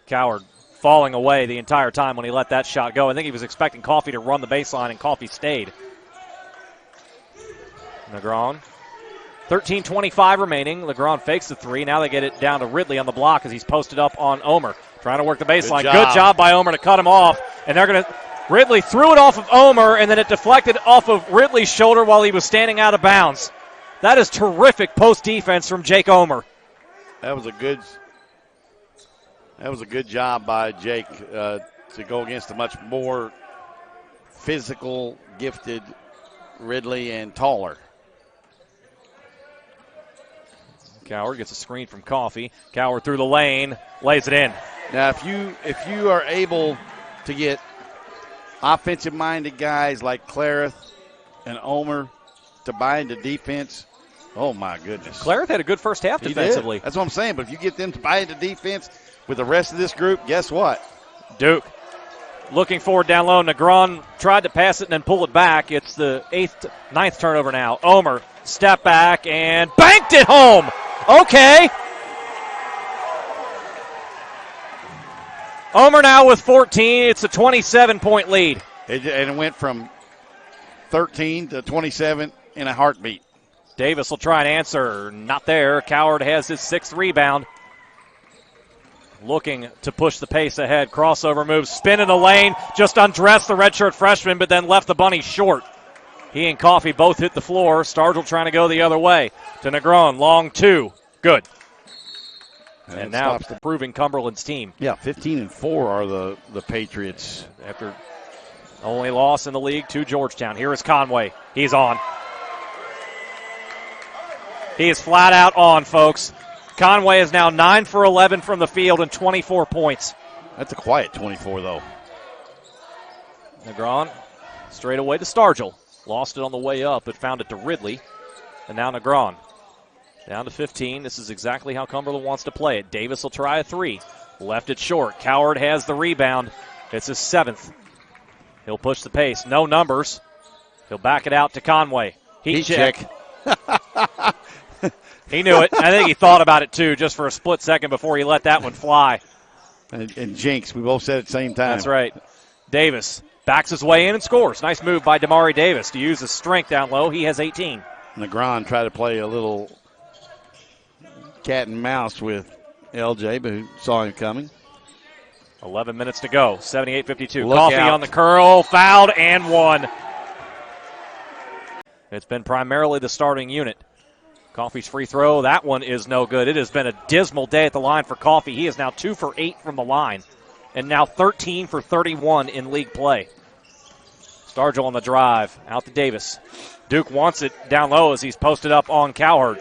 Coward falling away the entire time when he let that shot go. I think he was expecting Coffey to run the baseline, and Coffey stayed. Negron. 13:25 remaining. Legrand fakes the 3. Now they get it down to Ridley on the block as he's posted up on Omer. Trying to work the baseline. Good job by Omer to cut him off. And they're going to. Ridley threw it off of Omer, and then it deflected off of Ridley's shoulder while he was standing out of bounds. That is terrific post defense from Jake Omer. That was a good job by Jake to go against a much more physical, gifted Ridley and taller. Coward gets a screen from Coffey. Coward through the lane, lays it in. Now, if you are able to get offensive-minded guys like Clarith and Omer to buy into defense, oh, my goodness. Clarith had a good first half defensively. That's what I'm saying, but if you get them to buy into defense with the rest of this group, guess what? Duke looking forward down low. Negron tried to pass it and then pull it back. It's the 9th turnover now. Omer, step back, and banked it home. Okay. Omer now with 14. It's a 27-point lead. And it went from 13 to 27 in a heartbeat. Davis will try and answer. Not there. Coward has his 6th rebound. Looking to push the pace ahead. Crossover move. Spin in the lane. Just undressed the redshirt freshman, but then left the bunny short. He and Coffey both hit the floor. Stargell trying to go the other way. To Negron. Long 2. Good. And now improving Cumberland's team. Yeah, 15-4 are the Patriots. After only loss in the league to Georgetown. Here is Conway. He's on. He is flat out on, folks. Conway is now 9 for 11 from the field and 24 points. That's a quiet 24, though. Negron straight away to Stargell. Lost it on the way up, but found it to Ridley. And now Negron. Down to 15. This is exactly how Cumberland wants to play it. Davis will try a 3. Left it short. Coward has the rebound. It's his 7th. He'll push the pace. No numbers. He'll back it out to Conway. Heat check. He knew it. I think he thought about it, too, just for a split second before he let that one fly. And jinx. We both said it at the same time. That's right. Davis backs his way in and scores. Nice move by Damari Davis to use his strength down low. He has 18. Negron tried to play a little cat and mouse with LJ, but who saw him coming. 11 minutes to go. 78-52. Coffey on the curl. Fouled and one. It's been primarily the starting unit. Coffey's free throw. That one is no good. It has been a dismal day at the line for Coffey. He is now 2 for 8 from the line and now 13 for 31 in league play. Stargell on the drive. Out to Davis. Duke wants it down low as he's posted up on Cowherd.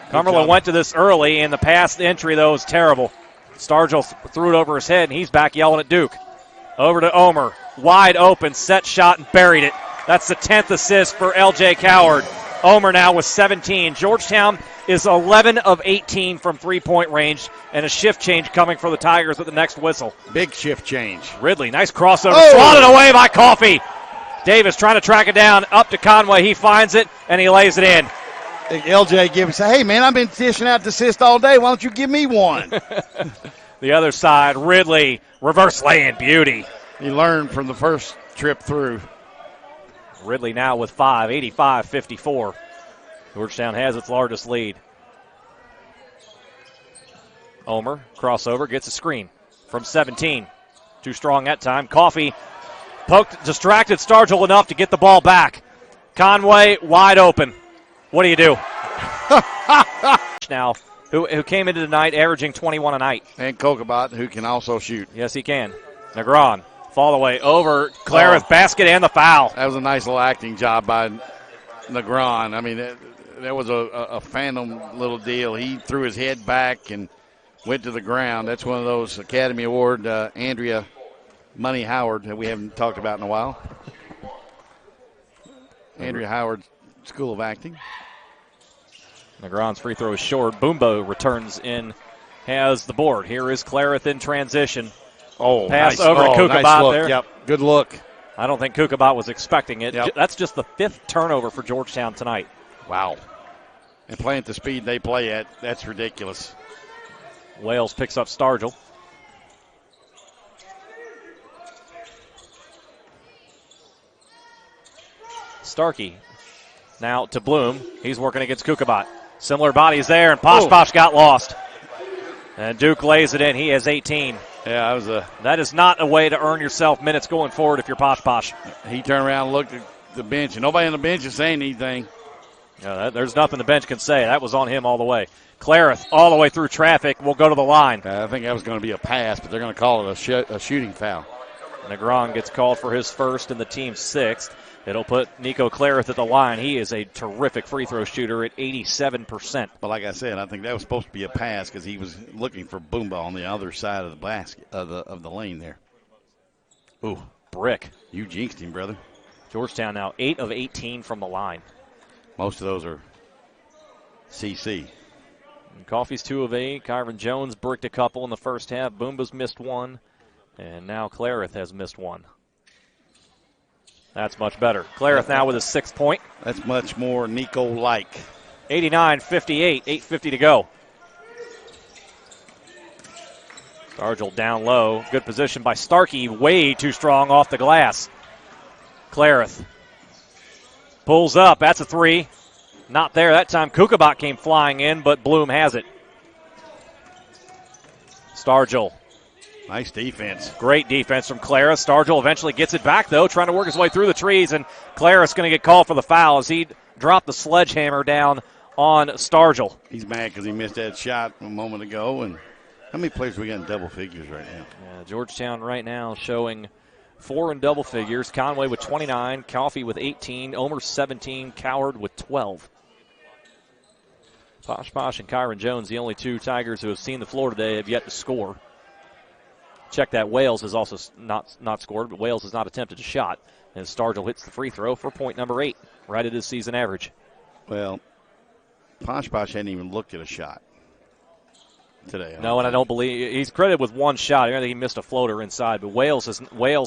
Cumberland went to this early, and the pass entry, though, is terrible. Stargell threw it over his head, and he's back yelling at Duke. Over to Omer. Wide open, set shot, and buried it. That's the 10th assist for L.J. Coward. Omer now with 17. Georgetown is 11 of 18 from three-point range, and a shift change coming for the Tigers at the next whistle. Big shift change. Ridley, nice crossover. Swatted away by Coffey. Davis trying to track it down. Up to Conway. He finds it, and he lays it in. LJ gives say, hey, man, I've been dishing out the assist all day. Why don't you give me one? The other side, Ridley, reverse lay-in beauty. He learned from the first trip through. Ridley now with 5, 85-54. Georgetown has its largest lead. Omer, crossover, gets a screen from 17. Too strong that time. Coffee poked, distracted Stargell enough to get the ball back. Conway wide open. What do you do? Now, who came into tonight averaging 21 a night. And Kokobot, who can also shoot. Yes, he can. Negron, fall away over Clarence, basket and the foul. That was a nice little acting job by Negron. I mean, that was a phantom little deal. He threw his head back and went to the ground. That's one of those Academy Award Andrea Money Howard that we haven't talked about in a while. Andrea Howard School of Acting. Negron's free throw is short. Boombo returns in, has the board. Here is Clarence in transition. Oh, pass nice. over to Kukabot nice there. Yep, good look. I don't think Kukabot was expecting it. Yep. That's just the 5th turnover for Georgetown tonight. Wow. And playing at the speed they play at, that's ridiculous. Wales picks up Stargell. Starkey now to Bloom. He's working against Kukabot. Similar bodies there, and Posh got lost. And Duke lays it in. He has 18. Yeah, that is not a way to earn yourself minutes going forward if you're Posh. He turned around and looked at the bench, and nobody on the bench is saying anything. Yeah, there's nothing the bench can say. That was on him all the way. Clarence all the way through traffic will go to the line. I think that was going to be a pass, but they're going to call it a shooting foul. Negron gets called for his first and the team's 6th. It'll put Nico Clarence at the line. He is a terrific free throw shooter at 87%. But like I said, I think that was supposed to be a pass because he was looking for Boomba on the other side of the basket of the lane there. Ooh, brick. You jinxed him, brother. Georgetown now 8 of 18 from the line. Most of those are CC. And Coffey's 2 of 8. Kyron Jones bricked a couple in the first half. Boomba's missed 1. And now Clarence has missed 1. That's much better. Clarence now with his 6th point. That's much more Nico-like. 89-58, 8:50 to go. Stargell down low. Good position by Starkey. Way too strong off the glass. Clarence pulls up. That's a 3. Not there that time. Kukabot came flying in, but Bloom has it. Stargell. Nice defense. Great defense from Clarence. Stargell eventually gets it back, though, trying to work his way through the trees, and Clarence going to get called for the foul as he dropped the sledgehammer down on Stargell. He's mad because he missed that shot a moment ago. And how many players we got in double figures right now? Georgetown right now showing 4 in double figures. Conway with 29, Coffey with 18, Omer 17, Coward with 12. Posh and Kyron Jones, the only 2 Tigers who have seen the floor today, have yet to score. Check that. Wales has also not scored, but Wales has not attempted a shot. And Stargell hits the free throw for point number 8, right at his season average. Well, Posh hadn't even looked at a shot today. No, and I don't believe he's credited with 1 shot. I think he missed a floater inside, but Wales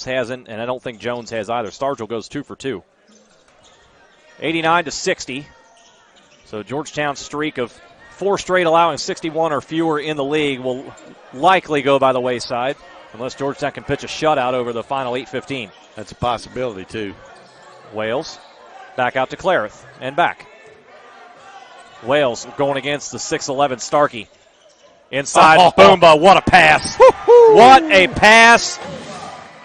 hasn't, and I don't think Jones has either. Stargell goes 2 for 2. 89-60. So Georgetown's streak of 4 straight allowing 61 or fewer in the league will likely go by the wayside unless Georgetown can pitch a shutout over the final 8:15. That's a possibility, too. Wales back out to Clarence and back. Wales going against the 6'11 Starkey. Inside Boomba. What a pass. What a pass.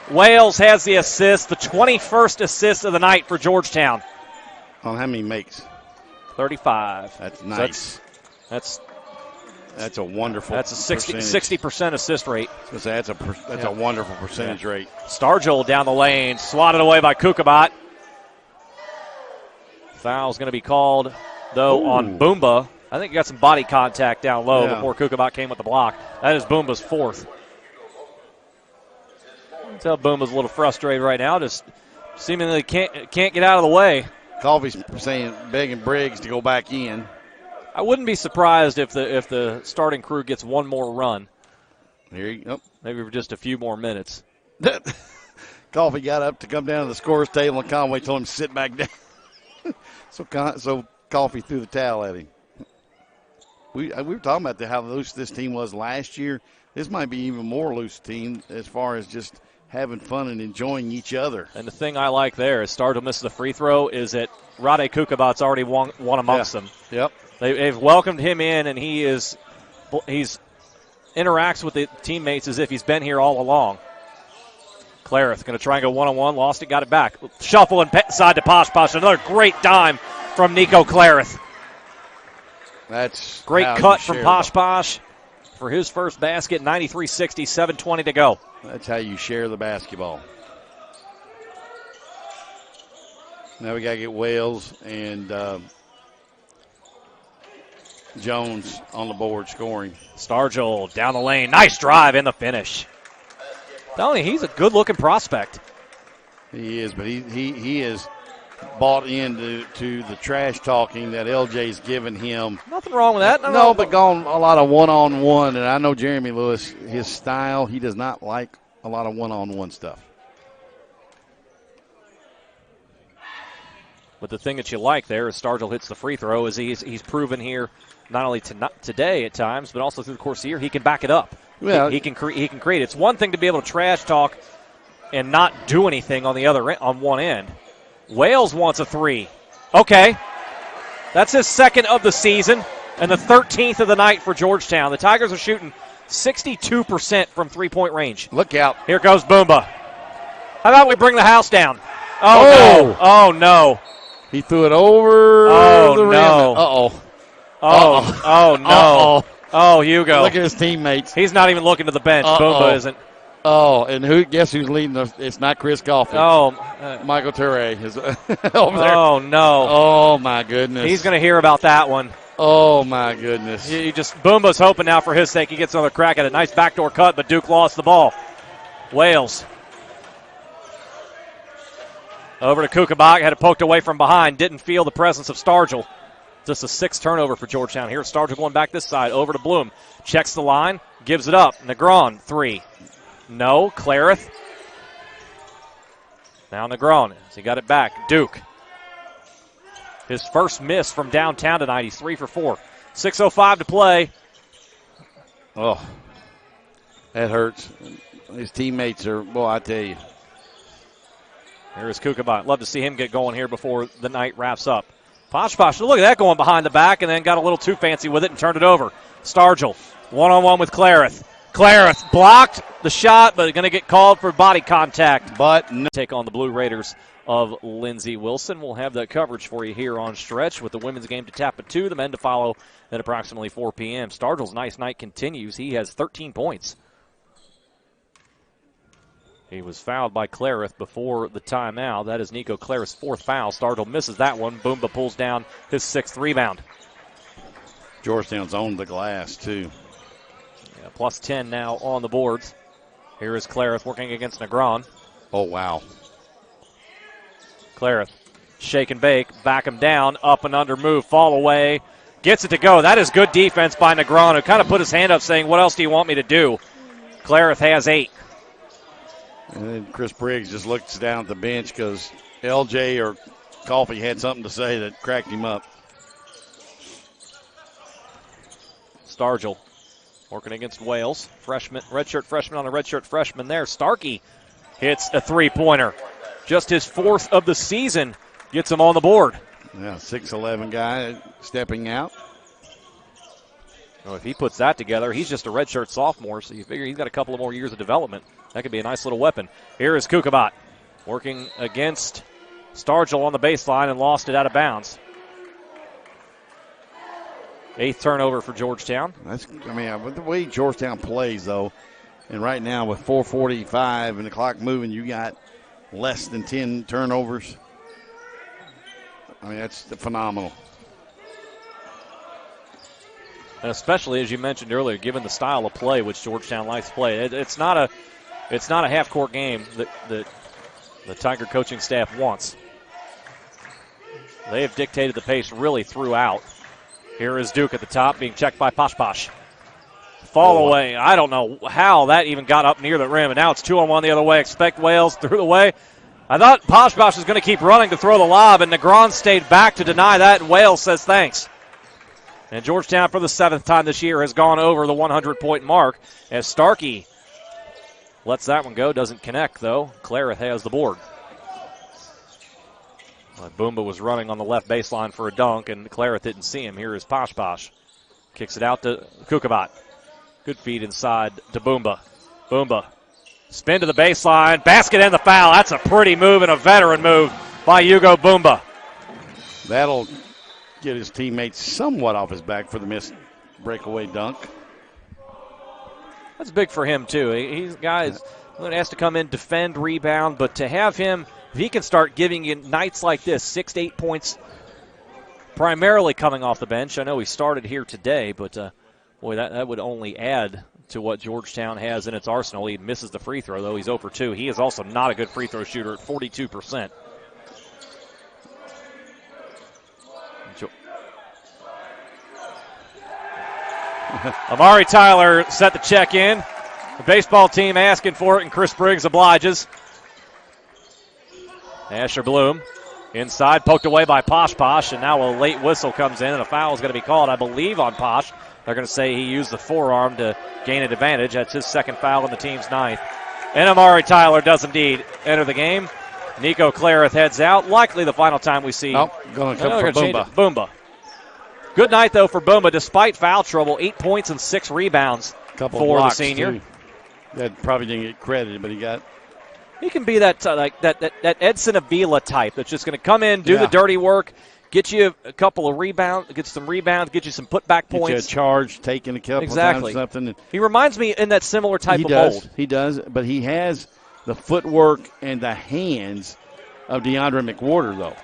Wales has the assist, the 21st assist of the night for Georgetown. On how many makes? 35. That's nice. That's a wonderful. That's a 60% assist rate. That's a wonderful percentage rate. Stargell down the lane, swatted away by Kukabot. Foul's going to be called, though, on Boomba. I think he got some body contact down low before Kukabot came with the block. That is Boomba's 4th. You can tell Boomba's a little frustrated right now, just seemingly can't get out of the way. Colby's begging Briggs to go back in. I wouldn't be surprised if the starting crew gets 1 more run. Here you go. Maybe for just a few more minutes. Coffee got up to come down to the scorer's table, and Conway told him to sit back down. So Coffee threw the towel at him. We were talking about how loose this team was last year. This might be even more loose team as far as just having fun and enjoying each other. And the thing I like there is Stargell misses the free throw is that Rade Kukabat's already one amongst them. Yep. They've welcomed him in, and he's interacts with the teammates as if he's been here all along. Clarith going to try and go one-on-one, lost it, got it back. Shuffle inside to Posh Posh. Another great dime from Nico Clarith. That's great cut from Posh Posh for his first basket. 93-60, 7:20 to go. That's how you share the basketball. Now we got to get Wales and Jones on the board scoring. Stargell down the lane. Nice drive in the finish. Telling you, he's a good-looking prospect. He is, but he is bought into the trash talking that LJ's given him. Nothing wrong with that. No, but gone a lot of one-on-one, and I know Jeremy Lewis, his style, he does not like a lot of one-on-one stuff. But the thing that you like there is Stargell hits the free throw, is he's proven here not only today at times, but also through the course of the year, he can back it up. Well, he can create. It's one thing to be able to trash talk and not do anything on one end. Wales wants a three. Okay. That's his second of the season and the 13th of the night for Georgetown. The Tigers are shooting 62% from three-point range. Look out. Here goes Boomba. How about we bring the house down? No. Oh, no. He threw it over the rim. Uh-oh. Oh, no. Uh-oh. Oh, Hugo. Look at his teammates. He's not even looking to the bench. Boomba isn't. Oh, and guess who's leading it's not Chris Coffey. Oh. Michael Ture is over there. Oh, no. Oh, my goodness. He's going to hear about that one. Oh, my goodness. Boomba's hoping now for his sake he gets another crack at it. Nice backdoor cut, but Duke lost the ball. Wales. Over to Kukabat, had it poked away from behind, didn't feel the presence of Stargell. Just a sixth turnover for Georgetown. Here, Stargell going back this side, over to Bloom. Checks the line, gives it up. Negron, three. No, Clarith. Now Negron, he got it back. Duke. His first miss from downtown tonight. He's 3 for 4. 6:05 to play. Oh, that hurts. His teammates are, boy, I tell you. Here is Kukabat. Love to see him get going here before the night wraps up. Posh, look at that going behind the back and then got a little too fancy with it and turned it over. Stargell, one-on-one with Clarith. Clarith blocked the shot, but going to get called for body contact. But no. Take on the Blue Raiders of Lindsey Wilson. We'll have that coverage for you here on Stretch with the women's game to tap at 2, the men to follow at approximately 4 p.m. Stargell's nice night continues. He has 13 points. He was fouled by Clarith before the timeout. That is Nico Clarith's fourth foul. Stargell misses that one. Boomba pulls down his sixth rebound. Georgetown's owned the glass, too. Yeah, plus 10 now on the boards. Here is Clarith working against Negron. Oh, wow. Clarith, shake and bake, back him down, up and under move, fall away, gets it to go. That is good defense by Negron, who kind of put his hand up saying, what else do you want me to do? Clarith has 8. And then Chris Briggs just looks down at the bench because LJ or Coffey had something to say that cracked him up. Stargell working against Wales. Redshirt freshman on a redshirt freshman there. Starkey hits a three-pointer. Just his fourth of the season gets him on the board. Yeah, 6'11" guy stepping out. Well, if he puts that together, he's just a redshirt sophomore, so you figure he's got a couple of more years of development. That could be a nice little weapon. Here is Kukabat working against Stargell on the baseline and lost it out of bounds. 8th turnover for Georgetown. With the way Georgetown plays, though, and right now with 4:45 and the clock moving, you got less than 10 turnovers. That's phenomenal. And especially, as you mentioned earlier, given the style of play which Georgetown likes to play, it's not a half-court game that the Tiger coaching staff wants. They have dictated the pace really throughout. Here is Duke at the top, being checked by Posh. Fall away. I don't know how that even got up near the rim, and now it's 2-on-1 the other way. Expect Wales through the way. I thought Posh was going to keep running to throw the lob, and Negron stayed back to deny that, and Wales says thanks. And Georgetown, for the 7th time this year, has gone over the 100-point mark as Starkey Lets that one go. Doesn't connect, though. Clareth has the board. Boomba was running on the left baseline for a dunk, and Clareth didn't see him. Here is Posh Posh. Kicks it out to Kukabat. Good feed inside to Boomba. Boomba. Spin to the baseline. Basket and the foul. That's a pretty move and a veteran move by Hugo Boomba. That'll get his teammates somewhat off his back for the missed breakaway dunk. That's big for him, too. He's a guy who has to come in, defend, rebound, but to have him, if he can start giving you nights like this, 6 to 8 points, primarily coming off the bench. I know he started here today, but boy, that would only add to what Georgetown has in its arsenal. He misses the free throw, though. He's 0 for 2. He is also not a good free throw shooter at 42%. Amari Tyler set the check in. The baseball team asking for it, and Chris Briggs obliges. Asher Bloom inside, poked away by Posh Posh, and now a late whistle comes in, and a foul is going to be called, I believe, on Posh. They're going to say he used the forearm to gain an advantage. That's his second foul in the team's ninth. And Amari Tyler does indeed enter the game. Nico Clareth heads out. Likely the final time we see. Nope, going to come for Boomba. Boomba. Good night, though, for Boomba, despite foul trouble. 8 points and 6 rebounds for the senior. Too. That probably didn't get credited, but he got. He can be that that Edson Avila type that's just going to come in, do the dirty work, get you a couple of rebounds, get some rebounds, get you some putback points. Get you a charge, taking a couple times or something. He reminds me in that similar type of mold. He does, but he has the footwork and the hands of DeAndre McWhorter, though.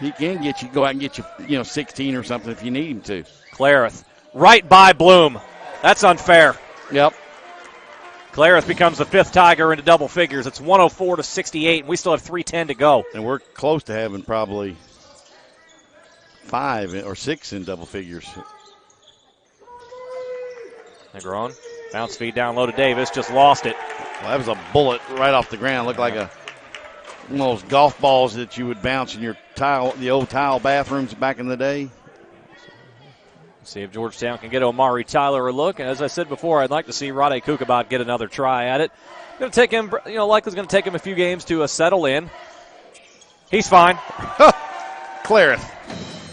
He can get you, go out and get you, 16 or something if you need him to. Clareth, right by Bloom. That's unfair. Yep. Clareth becomes the fifth Tiger into double figures. It's 104 to 68, and we still have 3:10 to go. And we're close to having probably 5 or 6 in double figures. Negron, bounce feed down low to Davis, just lost it. Well, that was a bullet right off the ground. Looked like one of those golf balls that you would bounce in your the old tile bathrooms back in the day. See if Georgetown can get Omari Tyler a look. And as I said before, I'd like to see Rade Kukabat get another try at it. Going to take him, likely it's going to take him a few games to settle in. He's fine. Clareth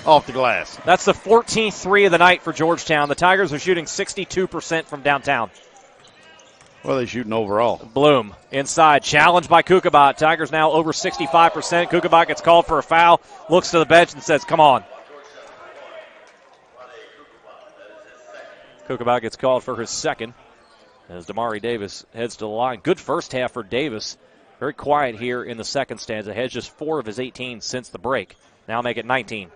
off the glass. That's the 14th three of the night for Georgetown. The Tigers are shooting 62% from downtown. Well, they're shooting overall. Bloom inside, challenged by Kukabat. Tigers now over 65%. Kukabat gets called for a foul, looks to the bench and says, come on. Kukabat gets called for his second as Damari Davis heads to the line. Good first half for Davis. Very quiet here in the second stanza. Has just 4 of his 18 since the break. Now make it 19.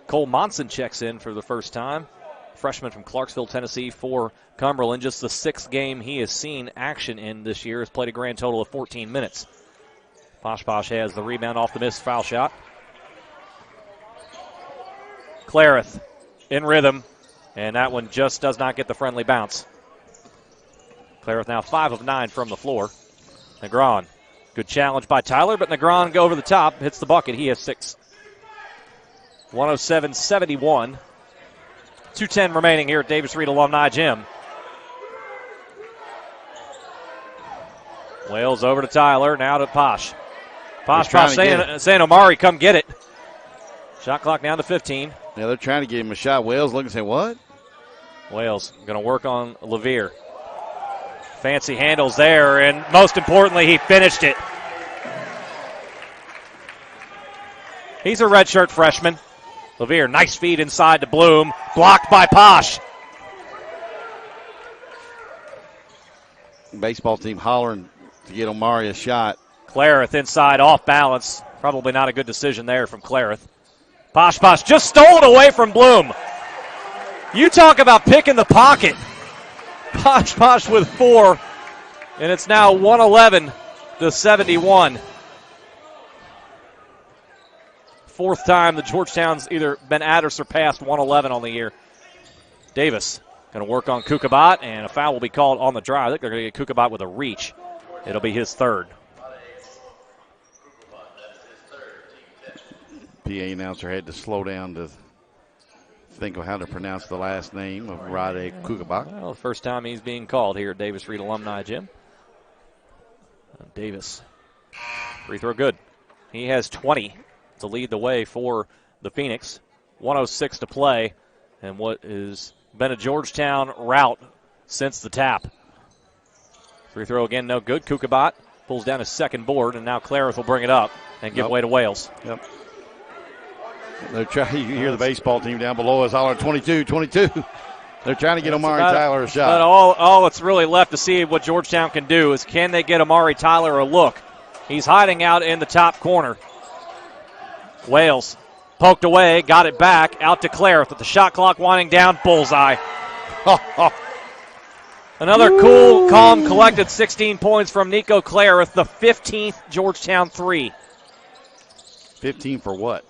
Cole Monson checks in for the first time. Freshman from Clarksville, Tennessee for Cumberland. Just the 6th game he has seen action in this year. Has played a grand total of 14 minutes. Posh Posh has the rebound off the missed foul shot. Clareth in rhythm, and that one just does not get the friendly bounce. Clareth now 5 of 9 from the floor. Negron, good challenge by Tyler, but Negron go over the top, hits the bucket. He has 6. 107-71. 2:10 remaining here at Davis Reed Alumni Gym. Wales over to Tyler, now to Posh. Posh saying Omari, come get it. Shot clock down to 15. Yeah, they're trying to get him a shot. Wales looking and say, what? Wales going to work on Levere. Fancy handles there, and most importantly, he finished it. He's a redshirt freshman. Levere, nice feed inside to Bloom. Blocked by Posh. Baseball team hollering to get Omari a shot. Clareth inside, off balance. Probably not a good decision there from Clareth. Posh Posh just stole it away from Bloom. You talk about picking the pocket. Posh Posh with 4, and it's now 111-71. 4th time the Georgetown's either been at or surpassed 111 on the year. Davis going to work on Kukabat, and a foul will be called on the drive. I think they're going to get Kukabat with a reach. It'll be his 3rd. PA announcer had to slow down to think of how to pronounce the last name of Rade Kugabak. Well, the first time he's being called here at Davis Reed Alumni Gym. Davis, free throw good. He has 20 to lead the way for the Phoenix. 1:06 to play, and what has been a Georgetown rout since the tap. Free throw again, no good. Kugabak pulls down his second board, and now Clarence will bring it up and give way to Wales. Yep. They're trying. You hear the baseball team down below us hollering 22, 22. They're trying to get Amari Tyler a shot. But all that's really left to see what Georgetown can do is can they get Amari Tyler a look. He's hiding out in the top corner. Wales poked away, got it back, out to Clarence with the shot clock winding down, bullseye. Another cool, calm, collected 16 points from Nico Clarence, the 15th Georgetown three. 15 for what?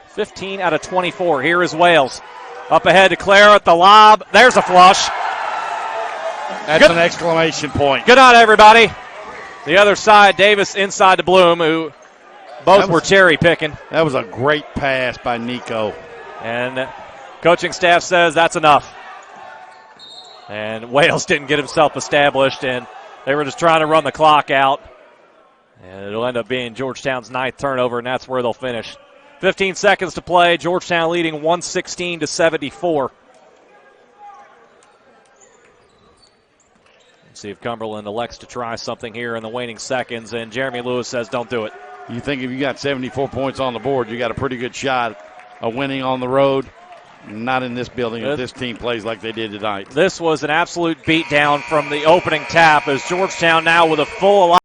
15 out of 24. Here is Wales. Up ahead to Clarence, the lob. There's a flush. That's an exclamation point. Good night, everybody. The other side, Davis inside to Bloom, who both were cherry picking. That was a great pass by Nico. And coaching staff says that's enough. And Wales didn't get himself established, and they were just trying to run the clock out. And it'll end up being Georgetown's 9th turnover, and that's where they'll finish. 15 seconds to play. Georgetown leading 116-74. Let's see if Cumberland elects to try something here in the waning seconds, and Jeremy Lewis says don't do it. You think if you got 74 points on the board, you got a pretty good shot of winning on the road. Not in this building if this team plays like they did tonight. This was an absolute beatdown from the opening tap as Georgetown now with a full